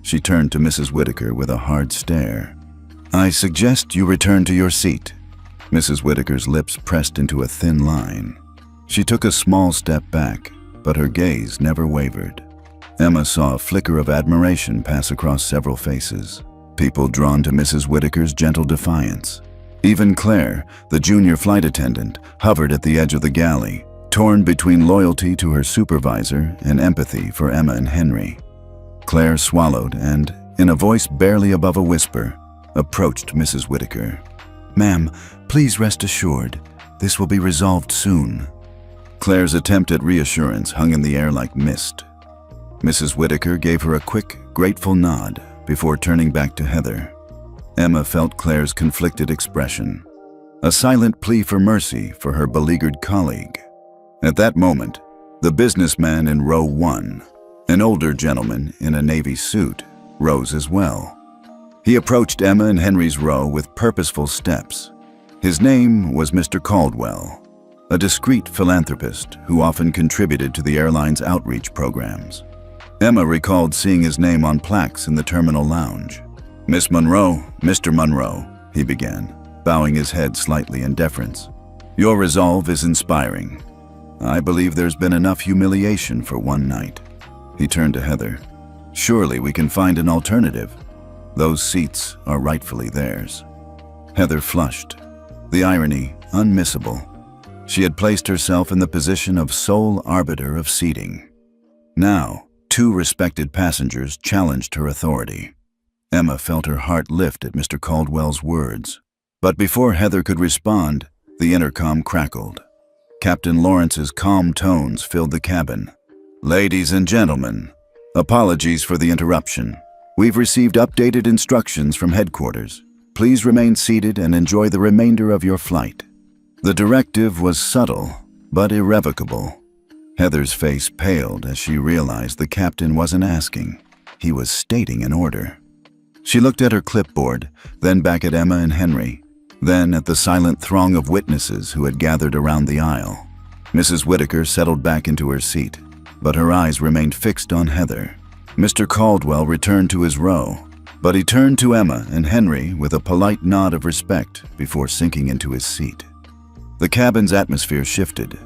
She turned to Mrs. Whitaker with a hard stare. "I suggest you return to your seat." Mrs. Whitaker's lips pressed into a thin line. She took a small step back, but her gaze never wavered. Emma saw a flicker of admiration pass across several faces, people drawn to Mrs. Whitaker's gentle defiance. Even Claire, the junior flight attendant, hovered at the edge of the galley, torn between loyalty to her supervisor and empathy for Emma and Henry. Claire swallowed and, in a voice barely above a whisper, approached Mrs. Whitaker. "Ma'am, please rest assured, this will be resolved soon." Claire's attempt at reassurance hung in the air like mist. Mrs. Whitaker gave her a quick, grateful nod before turning back to Heather. Emma felt Claire's conflicted expression, a silent plea for mercy for her beleaguered colleague. At that moment, the businessman in row 1, an older gentleman in a navy suit, rose as well. He approached Emma and Henry's row with purposeful steps. His name was Mr. Caldwell, a discreet philanthropist who often contributed to the airline's outreach programs. Emma recalled seeing his name on plaques in the terminal lounge. "Miss Monroe, Mr. Monroe," he began, bowing his head slightly in deference. "Your resolve is inspiring. I believe there's been enough humiliation for one night." He turned to Heather. "Surely we can find an alternative. Those seats are rightfully theirs." Heather flushed, the irony unmissable. She had placed herself in the position of sole arbiter of seating. Now, 2 respected passengers challenged her authority. Emma felt her heart lift at Mr. Caldwell's words. But before Heather could respond, the intercom crackled. Captain Lawrence's calm tones filled the cabin. "Ladies and gentlemen, apologies for the interruption. We've received updated instructions from headquarters. Please remain seated and enjoy the remainder of your flight." The directive was subtle, but irrevocable. Heather's face paled as she realized the captain wasn't asking. He was stating an order. She looked at her clipboard, then back at Emma and Henry, then at the silent throng of witnesses who had gathered around the aisle. Mrs. Whitaker settled back into her seat, but her eyes remained fixed on Heather. Mr. Caldwell returned to his row, but he turned to Emma and Henry with a polite nod of respect before sinking into his seat. The cabin's atmosphere shifted.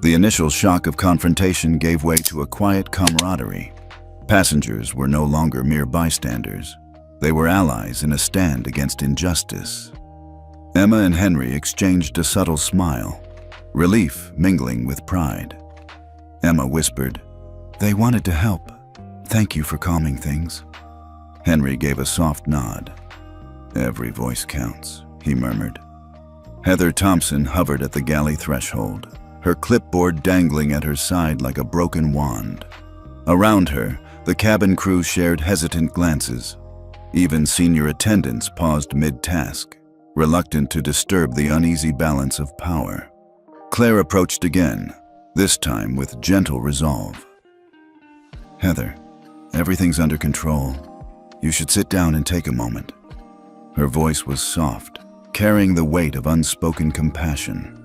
The initial shock of confrontation gave way to a quiet camaraderie. Passengers were no longer mere bystanders. They were allies in a stand against injustice. Emma and Henry exchanged a subtle smile, relief mingling with pride. Emma whispered, "They wanted to help. Thank you for calming things." Henry gave a soft nod. "Every voice counts," he murmured. Heather Thompson hovered at the galley threshold, her clipboard dangling at her side like a broken wand. Around her, the cabin crew shared hesitant glances. Even senior attendants paused mid-task, reluctant to disturb the uneasy balance of power. Claire approached again, this time with gentle resolve. "Heather, everything's under control. You should sit down and take a moment." Her voice was soft, carrying the weight of unspoken compassion.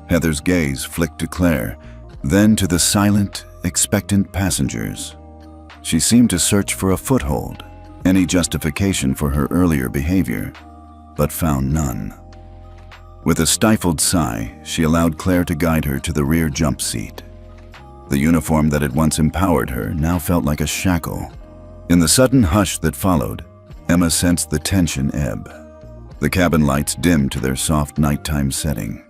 Heather's gaze flicked to Claire, then to the silent, expectant passengers. She seemed to search for a foothold, any justification for her earlier behavior, but found none. With a stifled sigh, she allowed Claire to guide her to the rear jump seat. The uniform that had once empowered her now felt like a shackle. In the sudden hush that followed, Emma sensed the tension ebb. The cabin lights dimmed to their soft nighttime setting.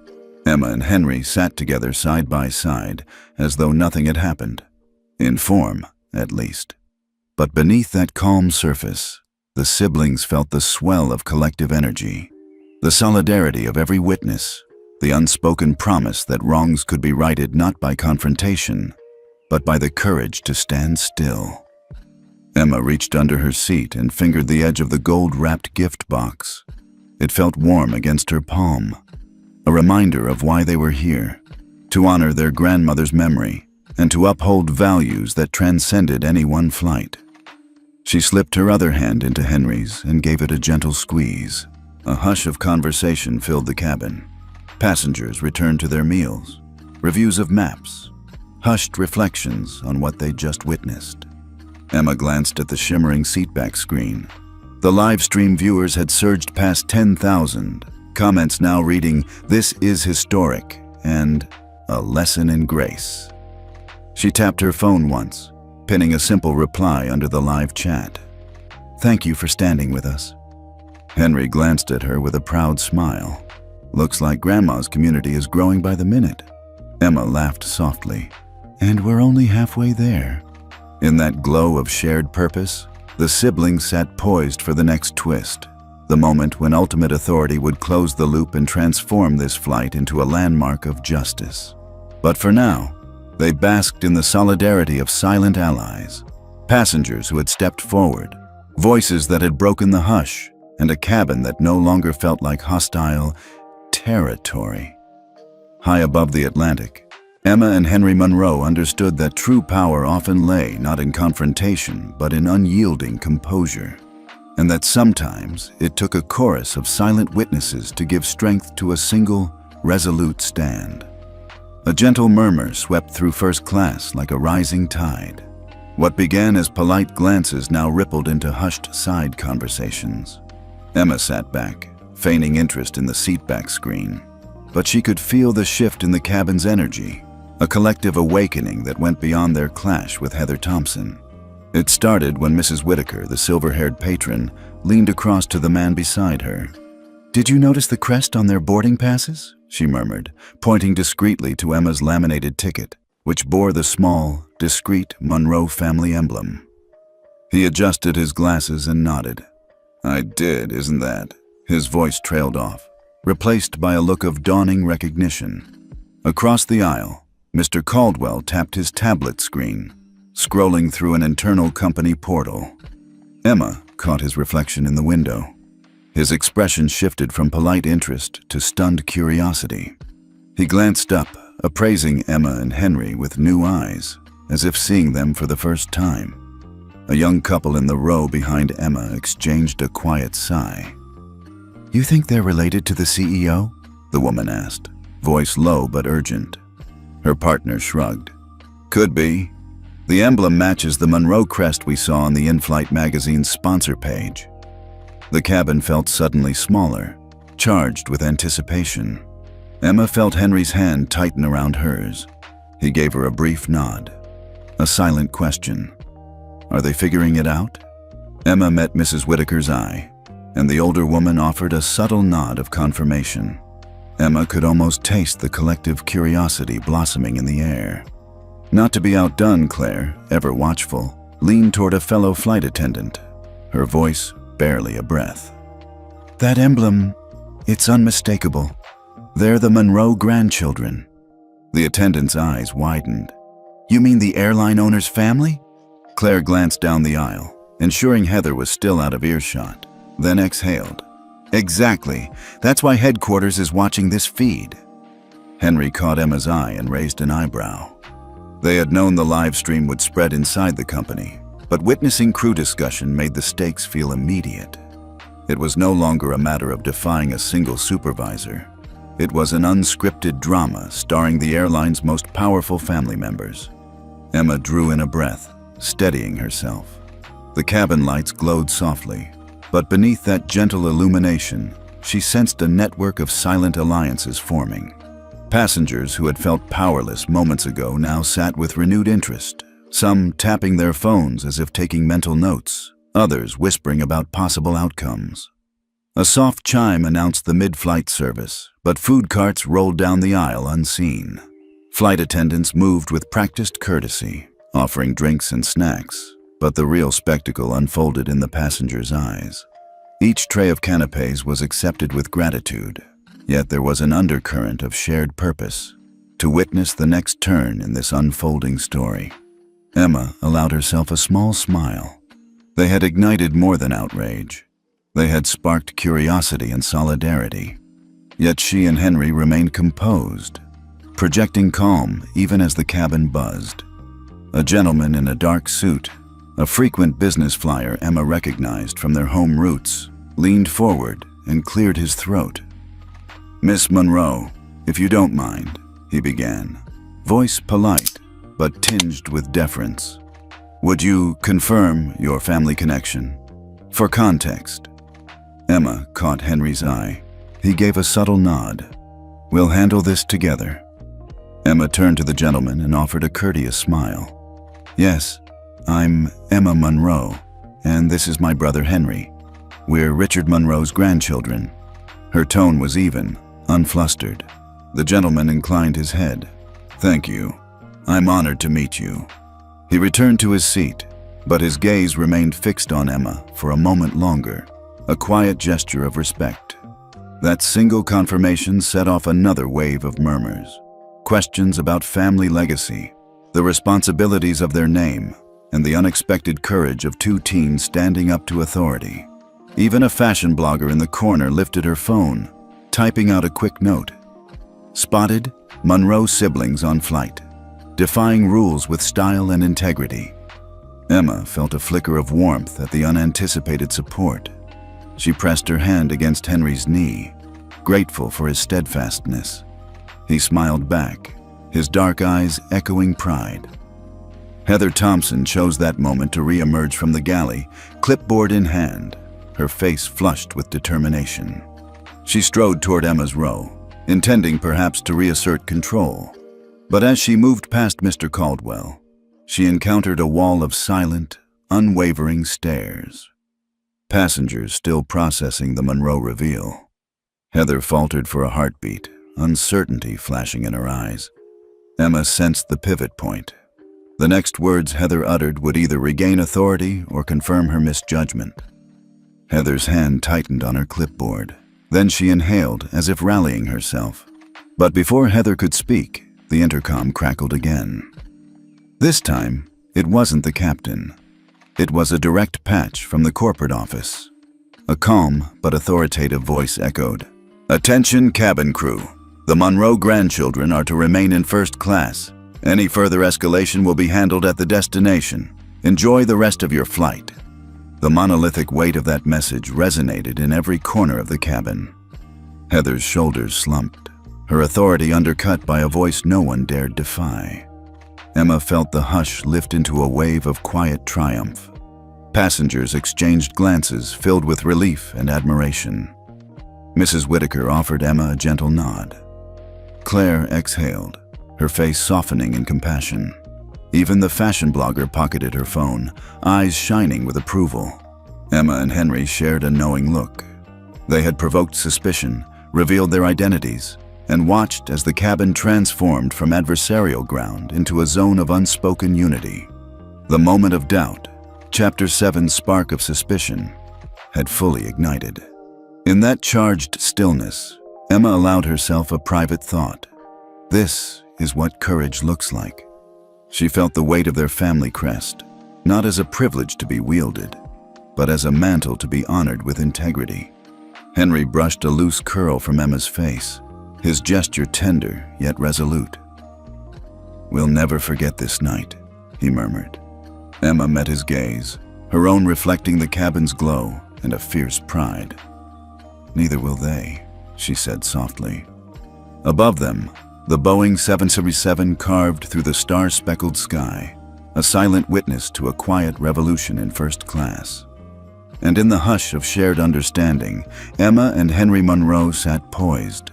Emma and Henry sat together side by side, as though nothing had happened. In form, at least. But beneath that calm surface, the siblings felt the swell of collective energy, the solidarity of every witness, the unspoken promise that wrongs could be righted not by confrontation, but by the courage to stand still. Emma reached under her seat and fingered the edge of the gold-wrapped gift box. It felt warm against her palm, a reminder of why they were here, to honor their grandmother's memory and to uphold values that transcended any one flight. She slipped her other hand into Henry's and gave it a gentle squeeze. A hush of conversation filled the cabin. Passengers returned to their meals, reviews of maps, hushed reflections on what they'd just witnessed. Emma glanced at the shimmering seatback screen. The live stream viewers had surged past 10,000, comments now reading, "This is historic," and "A lesson in grace." She tapped her phone once, pinning a simple reply under the live chat. "Thank you for standing with us." Henry glanced at her with a proud smile. "Looks like Grandma's community is growing by the minute." Emma laughed softly. "And we're only halfway there." In that glow of shared purpose, the siblings sat poised for the next twist, the moment when ultimate authority would close the loop and transform this flight into a landmark of justice. But for now, they basked in the solidarity of silent allies, passengers who had stepped forward, voices that had broken the hush, and a cabin that no longer felt like hostile territory. High above the Atlantic, Emma and Henry Monroe understood that true power often lay not in confrontation but in unyielding composure, and that sometimes it took a chorus of silent witnesses to give strength to a single, resolute stand. A gentle murmur swept through first class like a rising tide. What began as polite glances now rippled into hushed side conversations. Emma sat back, feigning interest in the seatback screen, but she could feel the shift in the cabin's energy, a collective awakening that went beyond their clash with Heather Thompson. It started when Mrs. Whitaker, the silver-haired patron, leaned across to the man beside her. "Did you notice the crest on their boarding passes?" she murmured, pointing discreetly to Emma's laminated ticket, which bore the small, discreet Monroe family emblem. He adjusted his glasses and nodded. "I did, isn't that?" His voice trailed off, replaced by a look of dawning recognition. Across the aisle, Mr. Caldwell tapped his tablet screen, scrolling through an internal company portal. Emma caught his reflection in the window. His expression shifted from polite interest to stunned curiosity. He glanced up, appraising Emma and Henry with new eyes, as if seeing them for the first time. A young couple in the row behind Emma exchanged a quiet sigh. "You think they're related to the CEO?" the woman asked, voice low but urgent. Her partner shrugged. "Could be. The emblem matches the Monroe crest we saw on the in-flight magazine's sponsor page." The cabin felt suddenly smaller, charged with anticipation. Emma felt Henry's hand tighten around hers. He gave her a brief nod. A silent question. "Are they figuring it out?" Emma met Mrs. Whitaker's eye, and the older woman offered a subtle nod of confirmation. Emma could almost taste the collective curiosity blossoming in the air. Not to be outdone, Claire, ever watchful, leaned toward a fellow flight attendant, her voice barely a breath. "That emblem, it's unmistakable. They're the Monroe grandchildren." The attendant's eyes widened. "You mean the airline owner's family?" Claire glanced down the aisle, ensuring Heather was still out of earshot, then exhaled. "Exactly. That's why headquarters is watching this feed." Henry caught Emma's eye and raised an eyebrow. They had known the live stream would spread inside the company, but witnessing crew discussion made the stakes feel immediate. It was no longer a matter of defying a single supervisor. It was an unscripted drama starring the airline's most powerful family members. Emma drew in a breath, steadying herself. The cabin lights glowed softly, but beneath that gentle illumination, she sensed a network of silent alliances forming. Passengers who had felt powerless moments ago now sat with renewed interest, some tapping their phones as if taking mental notes, others whispering about possible outcomes. A soft chime announced the mid-flight service, but food carts rolled down the aisle unseen. Flight attendants moved with practiced courtesy, offering drinks and snacks, but the real spectacle unfolded in the passengers' eyes. Each tray of canapés was accepted with gratitude, yet there was an undercurrent of shared purpose, to witness the next turn in this unfolding story. Emma allowed herself a small smile. They had ignited more than outrage. They had sparked curiosity and solidarity. Yet she and Henry remained composed, projecting calm even as the cabin buzzed. A gentleman in a dark suit, a frequent business flyer Emma recognized from their home roots, leaned forward and cleared his throat. "Miss Monroe, if you don't mind," he began, voice polite but tinged with deference. "Would you confirm your family connection? For context." Emma caught Henry's eye. He gave a subtle nod. "We'll handle this together." Emma turned to the gentleman and offered a courteous smile. "Yes, I'm Emma Monroe, and this is my brother Henry. We're Richard Monroe's grandchildren." Her tone was even, unflustered. The gentleman inclined his head. "Thank you. I'm honored to meet you." He returned to his seat, but his gaze remained fixed on Emma for a moment longer, a quiet gesture of respect. That single confirmation set off another wave of murmurs. Questions about family legacy, the responsibilities of their name, and the unexpected courage of two teens standing up to authority. Even a fashion blogger in the corner lifted her phone, typing out a quick note. "Spotted, Monroe siblings on flight, defying rules with style and integrity." Emma felt a flicker of warmth at the unanticipated support. She pressed her hand against Henry's knee, grateful for his steadfastness. He smiled back, his dark eyes echoing pride. Heather Thompson chose that moment to re-emerge from the galley, clipboard in hand, her face flushed with determination. She strode toward Emma's row, intending perhaps to reassert control. But as she moved past Mr. Caldwell, she encountered a wall of silent, unwavering stares. Passengers still processing the Monroe reveal. Heather faltered for a heartbeat, uncertainty flashing in her eyes. Emma sensed the pivot point. The next words Heather uttered would either regain authority or confirm her misjudgment. Heather's hand tightened on her clipboard. Then she inhaled, as if rallying herself. But before Heather could speak, the intercom crackled again. This time, it wasn't the captain. It was a direct patch from the corporate office. A calm but authoritative voice echoed, "Attention cabin crew. The Monroe grandchildren are to remain in first class. Any further escalation will be handled at the destination. Enjoy the rest of your flight." The monolithic weight of that message resonated in every corner of the cabin. Heather's shoulders slumped, her authority undercut by a voice no one dared defy. Emma felt the hush lift into a wave of quiet triumph. Passengers exchanged glances filled with relief and admiration. Mrs. Whitaker offered Emma a gentle nod. Claire exhaled, her face softening in compassion. Even the fashion blogger pocketed her phone, eyes shining with approval. Emma and Henry shared a knowing look. They had provoked suspicion, revealed their identities, and watched as the cabin transformed from adversarial ground into a zone of unspoken unity. The moment of doubt, Chapter 7's spark of suspicion, had fully ignited. In that charged stillness, Emma allowed herself a private thought. This is what courage looks like. She felt the weight of their family crest, not as a privilege to be wielded, but as a mantle to be honored with integrity. Henry brushed a loose curl from Emma's face, his gesture tender yet resolute. "We'll never forget this night," he murmured. Emma met his gaze, her own reflecting the cabin's glow and a fierce pride. "Neither will they," she said softly. Above them, the Boeing 737 carved through the star-speckled sky, a silent witness to a quiet revolution in first class. And in the hush of shared understanding, Emma and Henry Monroe sat poised.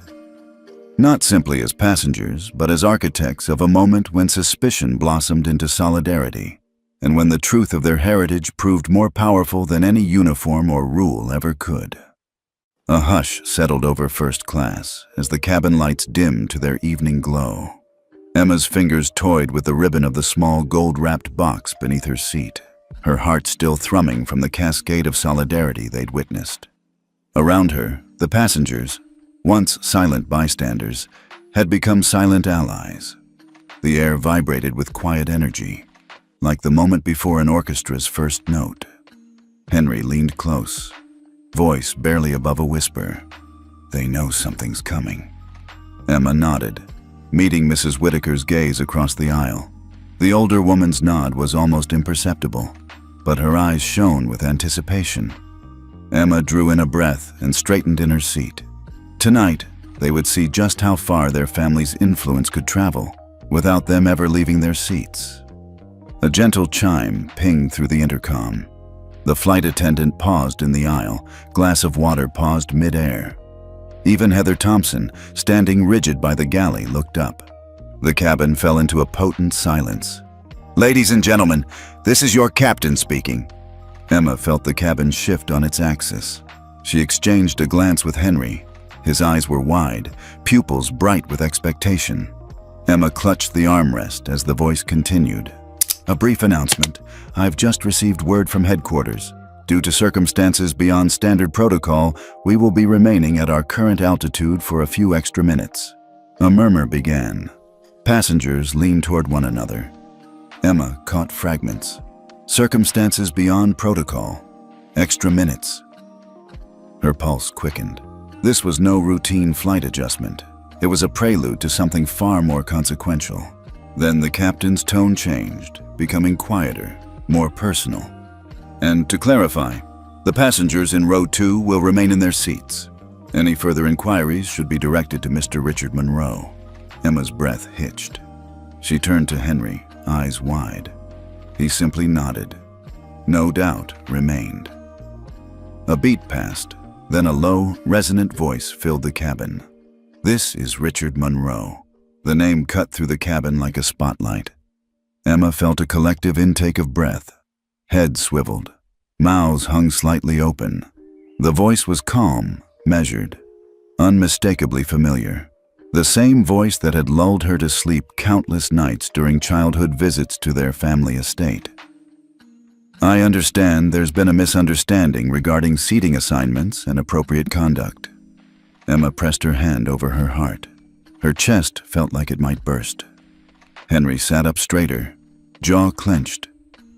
Not simply as passengers, but as architects of a moment when suspicion blossomed into solidarity, and when the truth of their heritage proved more powerful than any uniform or rule ever could. A hush settled over first class as the cabin lights dimmed to their evening glow. Emma's fingers toyed with the ribbon of the small gold-wrapped box beneath her seat, her heart still thrumming from the cascade of solidarity they'd witnessed. Around her, the passengers, once silent bystanders, had become silent allies. The air vibrated with quiet energy, like the moment before an orchestra's first note. Henry leaned close, voice barely above a whisper. "They know something's coming." Emma nodded, meeting Mrs. Whitaker's gaze across the aisle. The older woman's nod was almost imperceptible, but her eyes shone with anticipation. Emma drew in a breath and straightened in her seat. Tonight, they would see just how far their family's influence could travel, without them ever leaving their seats. A gentle chime pinged through the intercom. The flight attendant paused in the aisle, glass of water paused mid-air. Even Heather Thompson, standing rigid by the galley, looked up. The cabin fell into a potent silence. Ladies and gentlemen, this is your captain speaking. Emma felt the cabin shift on its axis. She exchanged a glance with Henry. His eyes were wide, pupils bright with expectation. Emma clutched the armrest as the voice continued. A brief announcement. I've just received word from headquarters. Due to circumstances beyond standard protocol, we will be remaining at our current altitude for a few extra minutes. A murmur began. Passengers leaned toward one another. Emma caught fragments. Circumstances beyond protocol. Extra minutes. Her pulse quickened. This was no routine flight adjustment. It was a prelude to something far more consequential. Then the captain's tone changed, becoming quieter, more personal. And to clarify, the passengers in row 2 will remain in their seats. Any further inquiries should be directed to Mr. Richard Monroe. Emma's breath hitched. She turned to Henry, eyes wide. He simply nodded. No doubt remained. A beat passed, then a low, resonant voice filled the cabin. This is Richard Monroe. The name cut through the cabin like a spotlight. Emma felt a collective intake of breath. Heads swiveled. Mouths hung slightly open. The voice was calm, measured, unmistakably familiar. The same voice that had lulled her to sleep countless nights during childhood visits to their family estate. I understand there's been a misunderstanding regarding seating assignments and appropriate conduct. Emma pressed her hand over her heart. Her chest felt like it might burst. Henry sat up straighter, jaw clenched,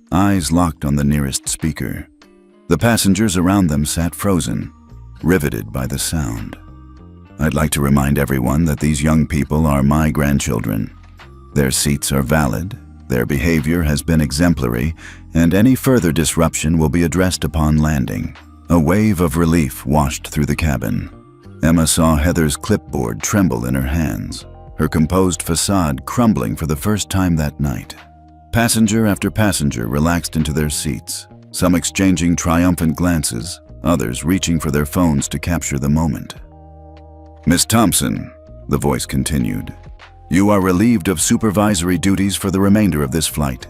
eyes locked on the nearest speaker. The passengers around them sat frozen, riveted by the sound. I'd like to remind everyone that these young people are my grandchildren. Their seats are valid, their behavior has been exemplary, and any further disruption will be addressed upon landing. A wave of relief washed through the cabin. Emma saw Heather's clipboard tremble in her hands, her composed facade crumbling for the first time that night. Passenger after passenger relaxed into their seats, some exchanging triumphant glances, others reaching for their phones to capture the moment. Miss Thompson, the voice continued, you are relieved of supervisory duties for the remainder of this flight.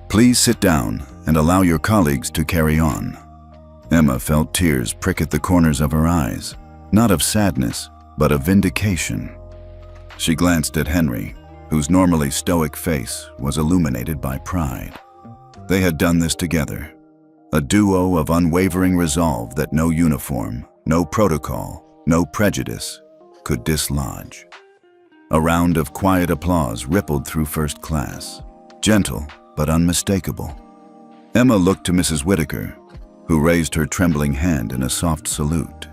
Please sit down and allow your colleagues to carry on. Emma felt tears prick at the corners of her eyes, not of sadness, but of vindication. She glanced at Henry, whose normally stoic face was illuminated by pride. They had done this together, a duo of unwavering resolve that no uniform, no protocol, no prejudice could dislodge. A round of quiet applause rippled through first class, gentle but unmistakable. Emma looked to Mrs. Whitaker, who raised her trembling hand in a soft salute.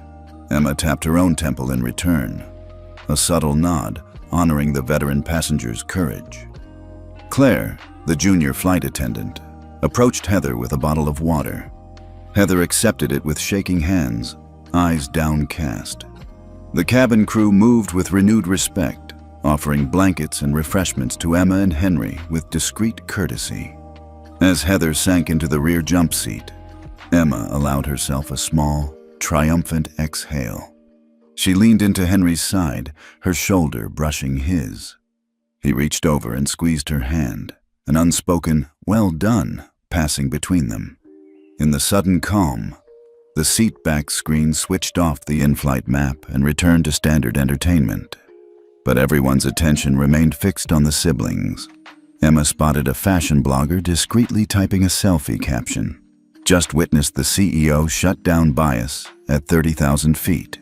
Emma tapped her own temple in return, a subtle nod honoring the veteran passenger's courage. Claire, the junior flight attendant, approached Heather with a bottle of water. Heather accepted it with shaking hands, eyes downcast. The cabin crew moved with renewed respect, offering blankets and refreshments to Emma and Henry with discreet courtesy. As Heather sank into the rear jump seat, Emma allowed herself a small, triumphant exhale. She leaned into Henry's side, her shoulder brushing his. He reached over and squeezed her hand, an unspoken, "Well done," passing between them. In the sudden calm, the seat-back screen switched off the in-flight map and returned to standard entertainment. But everyone's attention remained fixed on the siblings. Emma spotted a fashion blogger discreetly typing a selfie caption. Just witnessed the CEO shut down bias at 30,000 feet.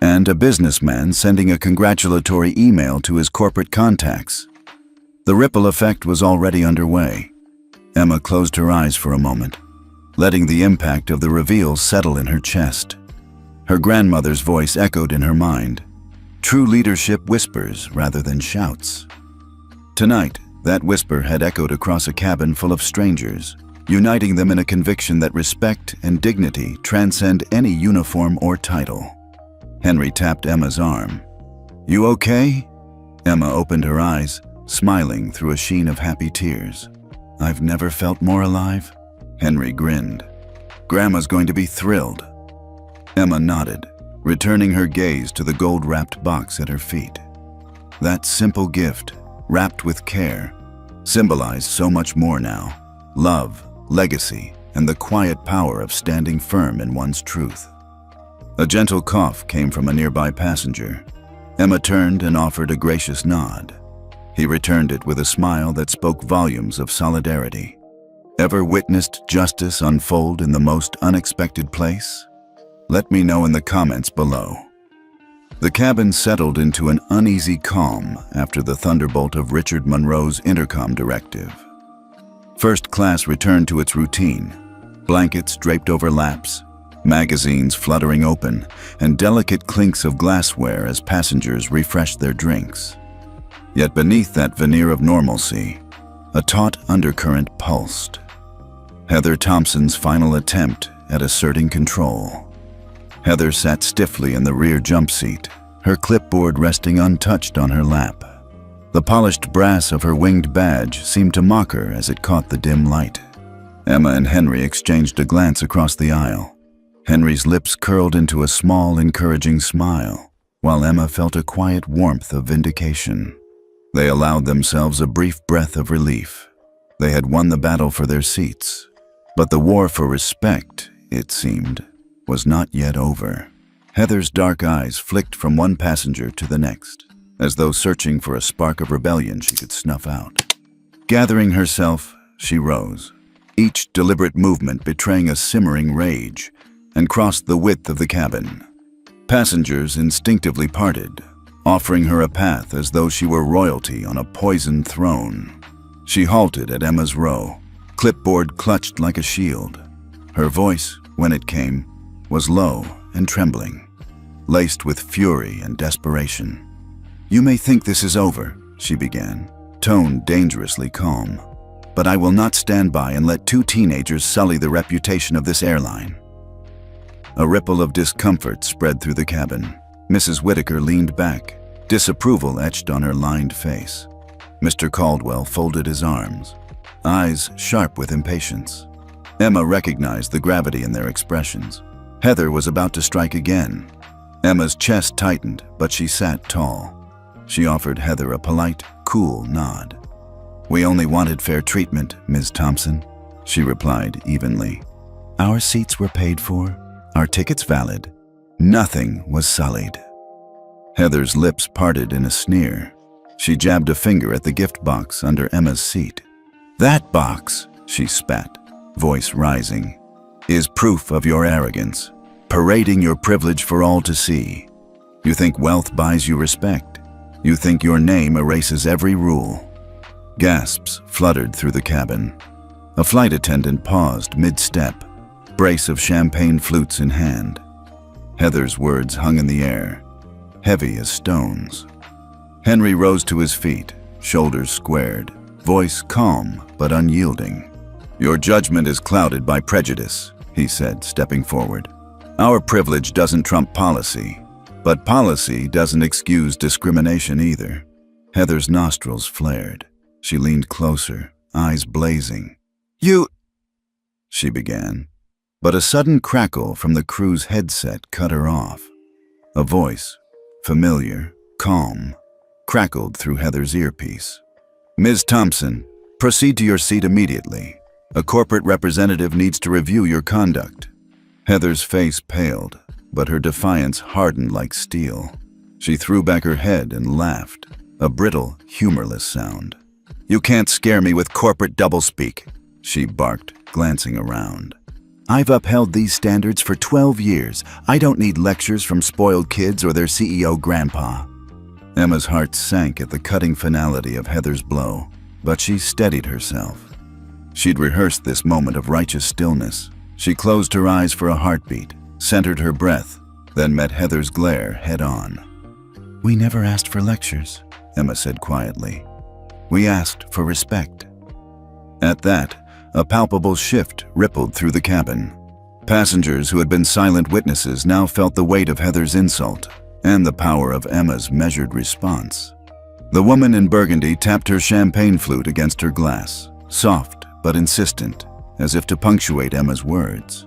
And a businessman sending a congratulatory email to his corporate contacts. The ripple effect was already underway. Emma closed her eyes for a moment, letting the impact of the reveal settle in her chest. Her grandmother's voice echoed in her mind. True leadership whispers rather than shouts. Tonight, that whisper had echoed across a cabin full of strangers, uniting them in a conviction that respect and dignity transcend any uniform or title. Henry tapped Emma's arm. "You okay?" Emma opened her eyes, smiling through a sheen of happy tears. "I've never felt more alive." Henry grinned. "Grandma's going to be thrilled." Emma nodded, returning her gaze to the gold-wrapped box at her feet. That simple gift, wrapped with care, symbolized so much more now: love, legacy, and the quiet power of standing firm in one's truth. A gentle cough came from a nearby passenger. Emma turned and offered a gracious nod. He returned it with a smile that spoke volumes of solidarity. Ever witnessed justice unfold in the most unexpected place? Let me know in the comments below. The cabin settled into an uneasy calm after the thunderbolt of Richard Monroe's intercom directive. First class returned to its routine: blankets draped over laps, magazines fluttering open, and delicate clinks of glassware as passengers refreshed their drinks. Yet beneath that veneer of normalcy, a taut undercurrent pulsed. Heather Thompson's final attempt at asserting control. Heather sat stiffly in the rear jump seat, her clipboard resting untouched on her lap. The polished brass of her winged badge seemed to mock her as it caught the dim light. Emma and Henry exchanged a glance across the aisle. Henry's lips curled into a small, encouraging smile, while Emma felt a quiet warmth of vindication. They allowed themselves a brief breath of relief. They had won the battle for their seats, but the war for respect, it seemed, was not yet over. Heather's dark eyes flicked from one passenger to the next, as though searching for a spark of rebellion she could snuff out. Gathering herself, she rose, each deliberate movement betraying a simmering rage, and crossed the width of the cabin. Passengers instinctively parted, offering her a path as though she were royalty on a poisoned throne. She halted at Emma's row, clipboard clutched like a shield. Her voice, when it came, was low and trembling, laced with fury and desperation. "You may think this is over," she began, tone dangerously calm, "but I will not stand by and let two teenagers sully the reputation of this airline." A ripple of discomfort spread through the cabin. Mrs. Whitaker leaned back, disapproval etched on her lined face. Mr. Caldwell folded his arms, eyes sharp with impatience. Emma recognized the gravity in their expressions. Heather was about to strike again. Emma's chest tightened, but she sat tall. She offered Heather a polite, cool nod. "We only wanted fair treatment, Ms. Thompson," she replied evenly. "Our seats were paid for, our tickets valid. Nothing was sullied." Heather's lips parted in a sneer. She jabbed a finger at the gift box under Emma's seat. "That box," she spat, voice rising, "is proof of your arrogance, parading your privilege for all to see. You think wealth buys you respect. You think your name erases every rule." Gasps fluttered through the cabin. A flight attendant paused mid-step, brace of champagne flutes in hand. Heather's words hung in the air, heavy as stones. Henry rose to his feet, shoulders squared, voice calm but unyielding. "Your judgment is clouded by prejudice," he said, stepping forward. "Our privilege doesn't trump policy, but policy doesn't excuse discrimination either." Heather's nostrils flared. She leaned closer, eyes blazing. "You—" she began, but a sudden crackle from the crew's headset cut her off. A voice, familiar, calm, crackled through Heather's earpiece. "Ms. Thompson, proceed to your seat immediately. A corporate representative needs to review your conduct." Heather's face paled, but her defiance hardened like steel. She threw back her head and laughed, a brittle, humorless sound. "You can't scare me with corporate doublespeak," she barked, glancing around. "I've upheld these standards for 12 years. I don't need lectures from spoiled kids or their CEO grandpa." Emma's heart sank at the cutting finality of Heather's blow, but she steadied herself. She'd rehearsed this moment of righteous stillness. She closed her eyes for a heartbeat, centered her breath, then met Heather's glare head-on. "We never asked for lectures," Emma said quietly. "We asked for respect." At that, a palpable shift rippled through the cabin. Passengers who had been silent witnesses now felt the weight of Heather's insult and the power of Emma's measured response. The woman in burgundy tapped her champagne flute against her glass, soft but insistent, as if to punctuate Emma's words.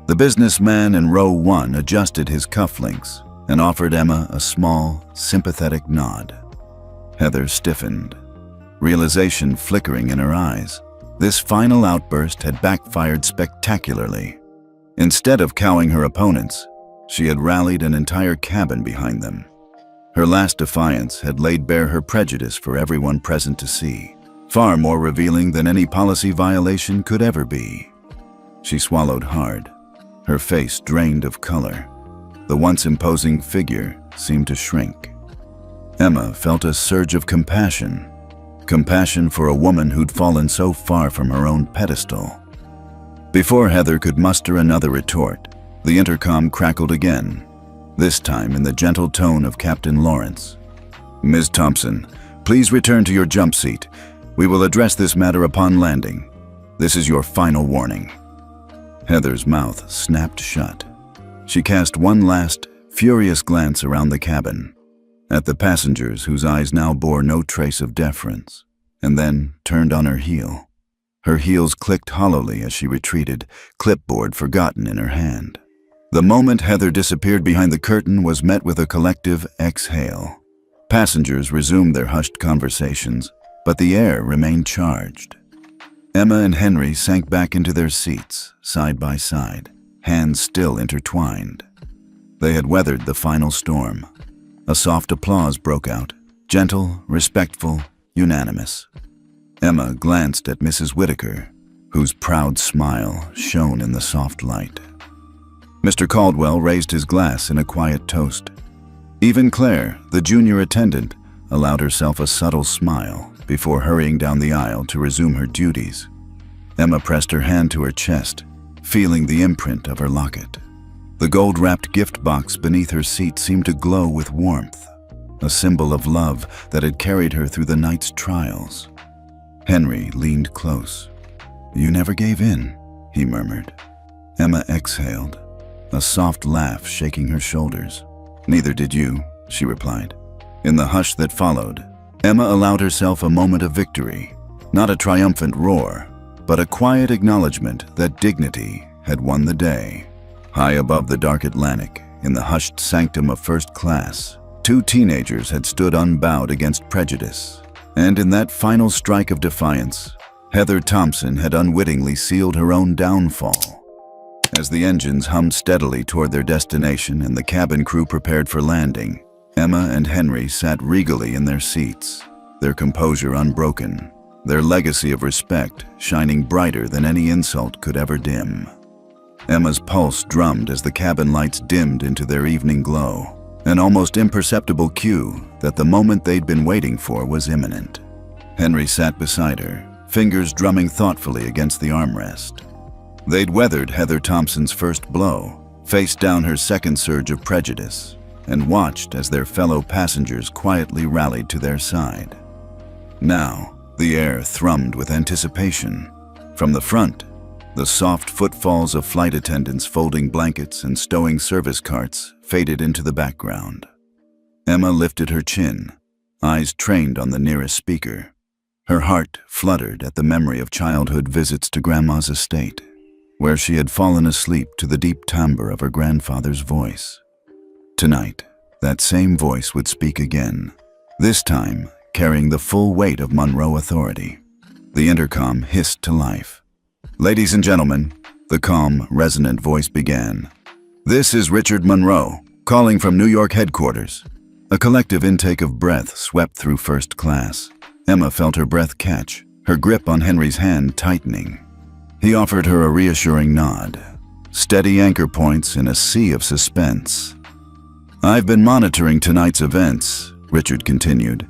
The businessman in row 1 adjusted his cufflinks and offered Emma a small, sympathetic nod. Heather stiffened. realization flickering in her eyes. This final outburst had backfired spectacularly. Instead of cowing her opponents, she had rallied an entire cabin behind them. Her last defiance had laid bare her prejudice for everyone present to see, far more revealing than any policy violation could ever be. She swallowed hard, her face drained of color. The once imposing figure seemed to shrink. Emma felt a surge of compassion. Compassion for a woman who'd fallen so far from her own pedestal. Before Heather could muster another retort, the intercom crackled again, this time in the gentle tone of Captain Lawrence. "Ms. Thompson, please return to your jump seat. We will address this matter upon landing. This is your final warning." Heather's mouth snapped shut. She cast one last, furious glance around the cabin, at the passengers whose eyes now bore no trace of deference, and then turned on her heel. Her heels clicked hollowly as she retreated, clipboard forgotten in her hand. The moment Heather disappeared behind the curtain was met with a collective exhale. Passengers resumed their hushed conversations, but the air remained charged. Emma and Henry sank back into their seats, side by side, hands still intertwined. They had weathered the final storm. A soft applause broke out, gentle, respectful, unanimous. Emma glanced at Mrs. Whitaker, whose proud smile shone in the soft light. Mr. Caldwell raised his glass in a quiet toast. Even Claire, the junior attendant, allowed herself a subtle smile before hurrying down the aisle to resume her duties. Emma pressed her hand to her chest, feeling the imprint of her locket. The gold-wrapped gift box beneath her seat seemed to glow with warmth, a symbol of love that had carried her through the night's trials. Henry leaned close. "You never gave in," he murmured. Emma exhaled, a soft laugh shaking her shoulders. "Neither did you," she replied. In the hush that followed, Emma allowed herself a moment of victory, not a triumphant roar, but a quiet acknowledgement that dignity had won the day. High above the dark Atlantic, in the hushed sanctum of first class, two teenagers had stood unbowed against prejudice. And in that final strike of defiance, Heather Thompson had unwittingly sealed her own downfall. As the engines hummed steadily toward their destination and the cabin crew prepared for landing, Emma and Henry sat regally in their seats, their composure unbroken, their legacy of respect shining brighter than any insult could ever dim. Emma's pulse drummed as the cabin lights dimmed into their evening glow, an almost imperceptible cue that the moment they'd been waiting for was imminent. Henry sat beside her, fingers drumming thoughtfully against the armrest. They'd weathered Heather Thompson's first blow, faced down her second surge of prejudice, and watched as their fellow passengers quietly rallied to their side. Now, the air thrummed with anticipation. From the front, the soft footfalls of flight attendants folding blankets and stowing service carts faded into the background. Emma lifted her chin, eyes trained on the nearest speaker. Her heart fluttered at the memory of childhood visits to Grandma's estate, where she had fallen asleep to the deep timbre of her grandfather's voice. Tonight, that same voice would speak again, this time carrying the full weight of Monroe authority. The intercom hissed to life. "Ladies and gentlemen," the calm, resonant voice began. "This is Richard Monroe, calling from New York headquarters." A collective intake of breath swept through first class. Emma felt her breath catch, her grip on Henry's hand tightening. He offered her a reassuring nod. Steady anchor points in a sea of suspense. "I've been monitoring tonight's events," Richard continued,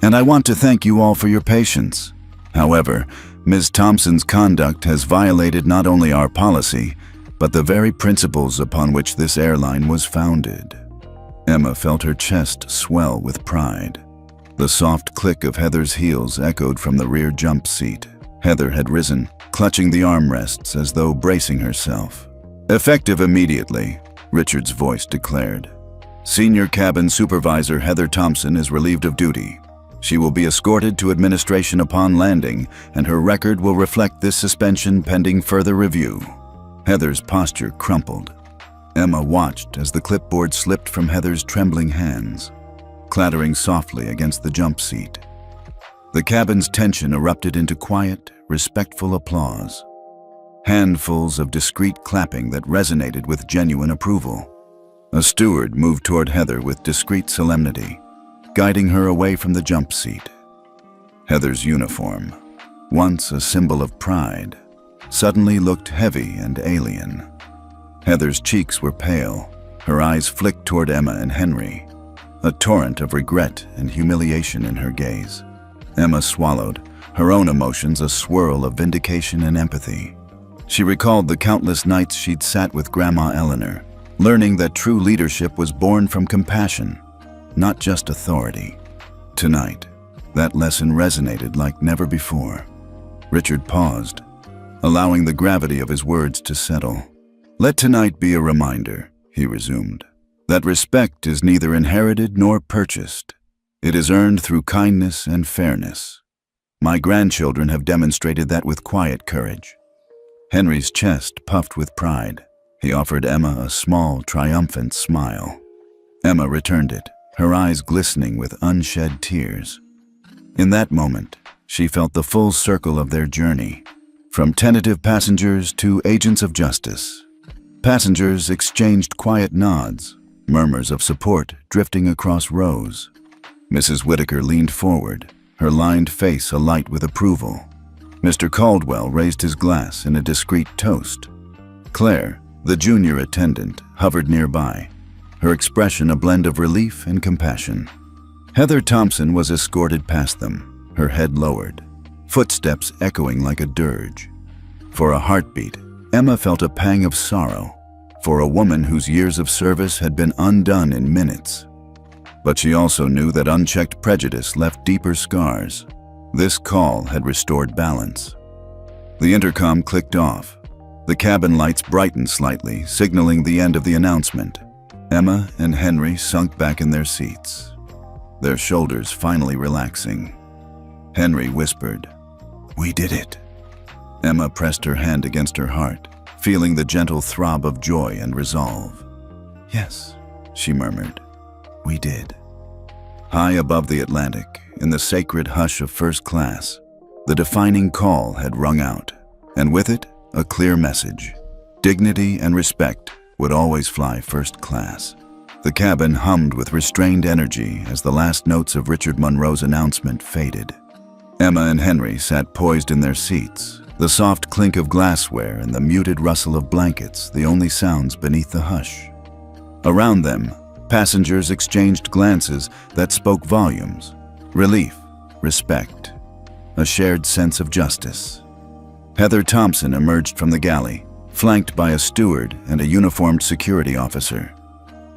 "and I want to thank you all for your patience. However, Ms. Thompson's conduct has violated not only our policy, but the very principles upon which this airline was founded." Emma felt her chest swell with pride. The soft click of Heather's heels echoed from the rear jump seat. Heather had risen, clutching the armrests as though bracing herself. "Effective immediately," Richard's voice declared. "Senior Cabin Supervisor Heather Thompson is relieved of duty. She will be escorted to administration upon landing, and her record will reflect this suspension pending further review." Heather's posture crumpled. Emma watched as the clipboard slipped from Heather's trembling hands, clattering softly against the jump seat. The cabin's tension erupted into quiet, respectful applause. Handfuls of discreet clapping that resonated with genuine approval. A steward moved toward Heather with discreet solemnity, guiding her away from the jump seat. Heather's uniform, once a symbol of pride, suddenly looked heavy and alien. Heather's cheeks were pale, her eyes flicked toward Emma and Henry, a torrent of regret and humiliation in her gaze. Emma swallowed, her own emotions a swirl of vindication and empathy. She recalled the countless nights she'd sat with Grandma Eleanor, learning that true leadership was born from compassion, not just authority. Tonight, that lesson resonated like never before. Richard paused, allowing the gravity of his words to settle. "Let tonight be a reminder," he resumed, "that respect is neither inherited nor purchased. It is earned through kindness and fairness. My grandchildren have demonstrated that with quiet courage." Henry's chest puffed with pride. He offered Emma a small, triumphant smile. Emma returned it, her eyes glistening with unshed tears. In that moment, she felt the full circle of their journey, from tentative passengers to agents of justice. Passengers exchanged quiet nods, murmurs of support drifting across rows. Mrs. Whitaker leaned forward, her lined face alight with approval. Mr. Caldwell raised his glass in a discreet toast. Claire, the junior attendant, hovered nearby, her expression a blend of relief and compassion. Heather Thompson was escorted past them, her head lowered, footsteps echoing like a dirge. For a heartbeat, Emma felt a pang of sorrow, for a woman whose years of service had been undone in minutes. But she also knew that unchecked prejudice left deeper scars. This call had restored balance. The intercom clicked off. The cabin lights brightened slightly, signaling the end of the announcement. Emma and Henry sunk back in their seats, their shoulders finally relaxing. Henry whispered, "We did it." Emma pressed her hand against her heart, feeling the gentle throb of joy and resolve. "Yes," she murmured, "we did." High above the Atlantic, in the sacred hush of first class, the defining call had rung out, and with it, a clear message. Dignity and respect would always fly first class. The cabin hummed with restrained energy as the last notes of Richard Monroe's announcement faded. Emma and Henry sat poised in their seats, the soft clink of glassware and the muted rustle of blankets the only sounds beneath the hush. Around them, passengers exchanged glances that spoke volumes. Relief, respect, a shared sense of justice. Heather Thompson emerged from the galley, flanked by a steward and a uniformed security officer.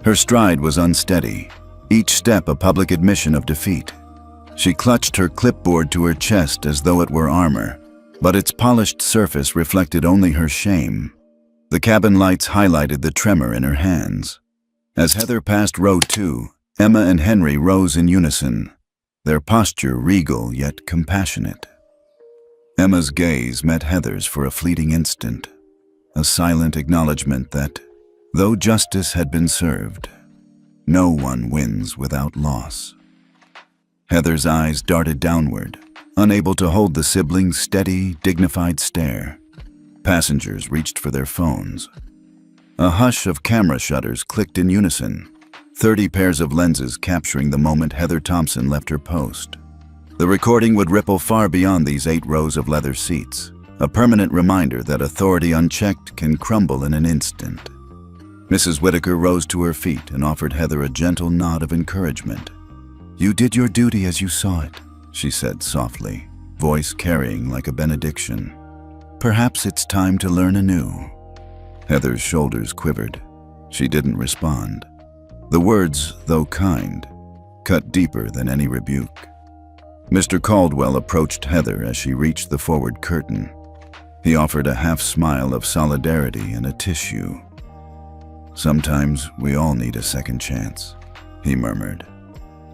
Her stride was unsteady, each step a public admission of defeat. She clutched her clipboard to her chest as though it were armor, but its polished surface reflected only her shame. The cabin lights highlighted the tremor in her hands. As Heather passed row 2, Emma and Henry rose in unison, their posture regal yet compassionate. Emma's gaze met Heather's for a fleeting instant, a silent acknowledgement that, though justice had been served, no one wins without loss. Heather's eyes darted downward, unable to hold the siblings' steady, dignified stare. Passengers reached for their phones. A hush of camera shutters clicked in unison, 30 pairs of lenses capturing the moment Heather Thompson left her post. The recording would ripple far beyond these 8 rows of leather seats, a permanent reminder that authority unchecked can crumble in an instant. Mrs. Whitaker rose to her feet and offered Heather a gentle nod of encouragement. "You did your duty as you saw it," she said softly, voice carrying like a benediction. "Perhaps it's time to learn anew." Heather's shoulders quivered. She didn't respond. The words, though kind, cut deeper than any rebuke. Mr. Caldwell approached Heather as she reached the forward curtain. He offered a half-smile of solidarity and a tissue. "Sometimes we all need a second chance," he murmured.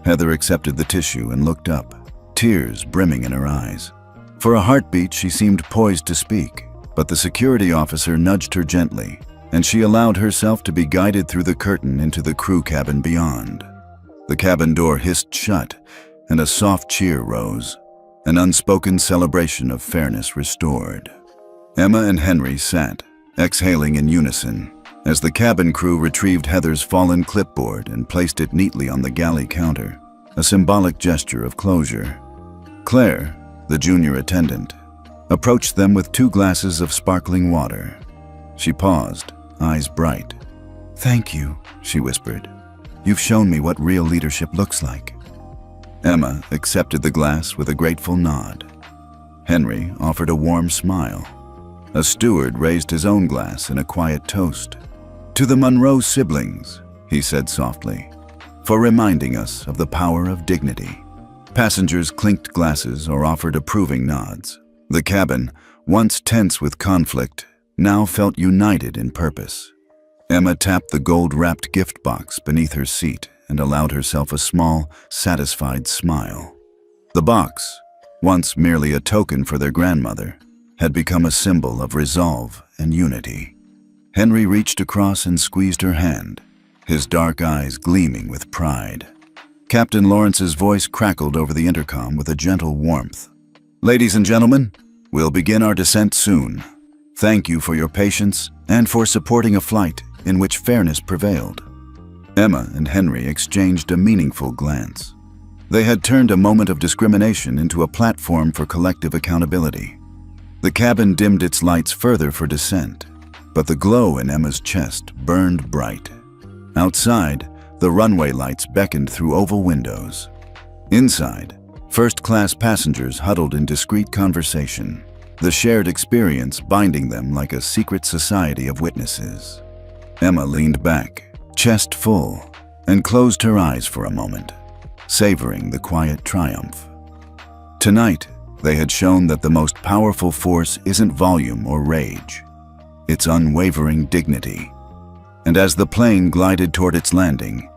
Heather accepted the tissue and looked up, tears brimming in her eyes. For a heartbeat, she seemed poised to speak, but the security officer nudged her gently, and she allowed herself to be guided through the curtain into the crew cabin beyond. The cabin door hissed shut, and a soft cheer rose. an unspoken celebration of fairness restored. Emma and Henry sat, exhaling in unison, as the cabin crew retrieved Heather's fallen clipboard and placed it neatly on the galley counter, a symbolic gesture of closure. Claire, the junior attendant, approached them with 2 glasses of sparkling water. She paused, eyes bright. "Thank you," she whispered. "You've shown me what real leadership looks like." Emma accepted the glass with a grateful nod. Henry offered a warm smile. A steward raised his own glass in a quiet toast. "To the Monroe siblings," he said softly, "for reminding us of the power of dignity." Passengers clinked glasses or offered approving nods. The cabin, once tense with conflict, now felt united in purpose. Emma tapped the gold-wrapped gift box beneath her seat and allowed herself a small, satisfied smile. The box, once merely a token for their grandmother, had become a symbol of resolve and unity. Henry reached across and squeezed her hand, his dark eyes gleaming with pride. Captain Lawrence's voice crackled over the intercom with a gentle warmth. "Ladies and gentlemen, we'll begin our descent soon. Thank you for your patience and for supporting a flight in which fairness prevailed." Emma and Henry exchanged a meaningful glance. They had turned a moment of discrimination into a platform for collective accountability. The cabin dimmed its lights further for descent, but the glow in Emma's chest burned bright. Outside, the runway lights beckoned through oval windows. Inside, first-class passengers huddled in discreet conversation, the shared experience binding them like a secret society of witnesses. Emma leaned back, chest full, and closed her eyes for a moment, savoring the quiet triumph. Tonight, they had shown that the most powerful force isn't volume or rage. It's unwavering dignity. And as the plane glided toward its landing,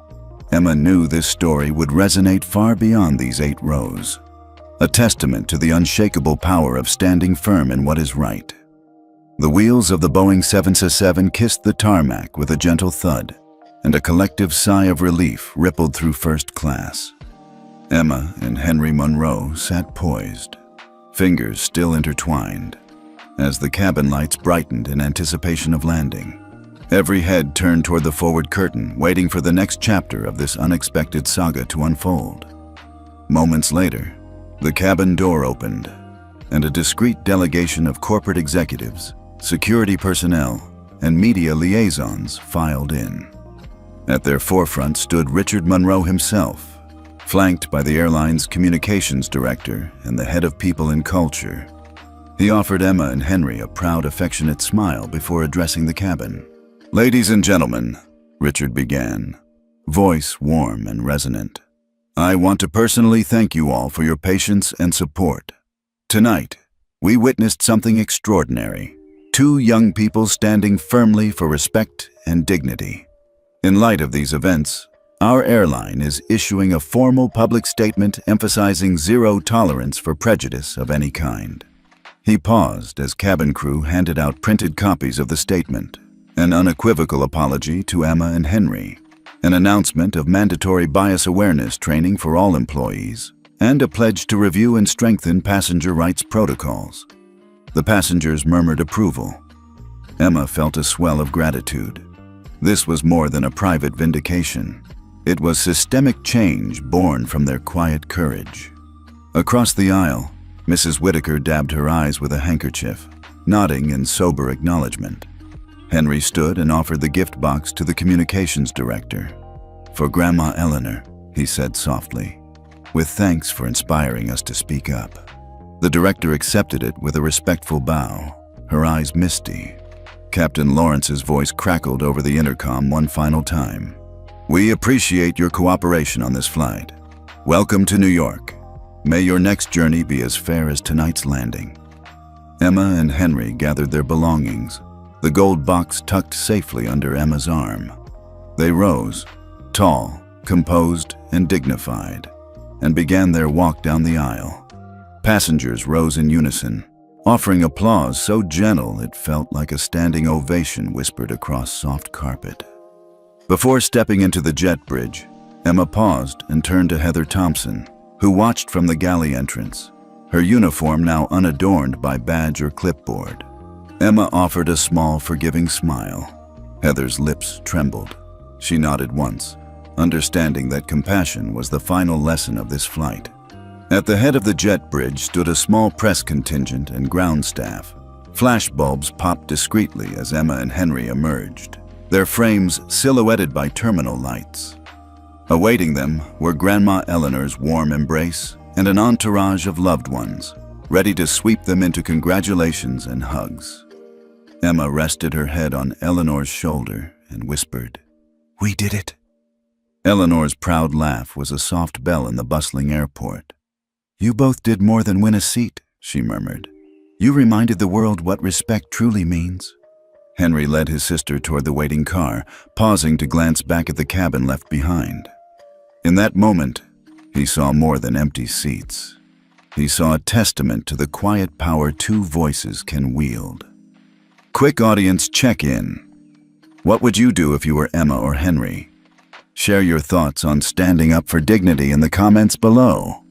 Emma knew this story would resonate far beyond these 8 rows, a testament to the unshakable power of standing firm in what is right. The wheels of the Boeing 767 kissed the tarmac with a gentle thud, and a collective sigh of relief rippled through first class. Emma and Henry Monroe sat poised, fingers still intertwined, as the cabin lights brightened in anticipation of landing. Every head turned toward the forward curtain, waiting for the next chapter of this unexpected saga to unfold. Moments later, the cabin door opened, and a discreet delegation of corporate executives, security personnel, and media liaisons filed in. At their forefront stood Richard Monroe himself, flanked by the airline's communications director and the head of people and culture. He offered Emma and Henry a proud, affectionate smile before addressing the cabin. "Ladies and gentlemen," Richard began, voice warm and resonant, "I want to personally thank you all for your patience and support. Tonight, we witnessed something extraordinary. 2 young people standing firmly for respect and dignity. In light of these events, our airline is issuing a formal public statement emphasizing zero tolerance for prejudice of any kind." He paused as cabin crew handed out printed copies of the statement, an unequivocal apology to Emma and Henry, an announcement of mandatory bias awareness training for all employees, and a pledge to review and strengthen passenger rights protocols. The passengers murmured approval. Emma felt a swell of gratitude. This was more than a private vindication. It was systemic change born from their quiet courage. Across the aisle, Mrs. Whitaker dabbed her eyes with a handkerchief, nodding in sober acknowledgement. Henry stood and offered the gift box to the communications director. "For Grandma Eleanor," he said softly, "with thanks for inspiring us to speak up." The director accepted it with a respectful bow, her eyes misty. Captain Lawrence's voice crackled over the intercom one final time. "We appreciate your cooperation on this flight. Welcome to New York. May your next journey be as fair as tonight's landing." Emma and Henry gathered their belongings, the gold box tucked safely under Emma's arm. They rose, tall, composed, and dignified, and began their walk down the aisle. Passengers rose in unison, offering applause so gentle it felt like a standing ovation whispered across soft carpet. Before stepping into the jet bridge, Emma paused and turned to Heather Thompson, who watched from the galley entrance. her uniform now unadorned by badge or clipboard. Emma offered a small, forgiving smile. Heather's lips trembled. She nodded once, understanding that compassion was the final lesson of this flight. At the head of the jet bridge stood a small press contingent and ground staff. Flashbulbs popped discreetly as Emma and Henry emerged, their frames silhouetted by terminal lights. Awaiting them were Grandma Eleanor's warm embrace and an entourage of loved ones, ready to sweep them into congratulations and hugs. Emma rested her head on Eleanor's shoulder and whispered, "We did it." Eleanor's proud laugh was a soft bell in the bustling airport. "You both did more than win a seat," she murmured. "You reminded the world what respect truly means." Henry led his sister toward the waiting car, pausing to glance back at the cabin left behind. In that moment, he saw more than empty seats. He saw a testament to the quiet power two voices can wield. Quick audience check-in. What would you do if you were Emma or Henry? Share your thoughts on standing up for dignity in the comments below.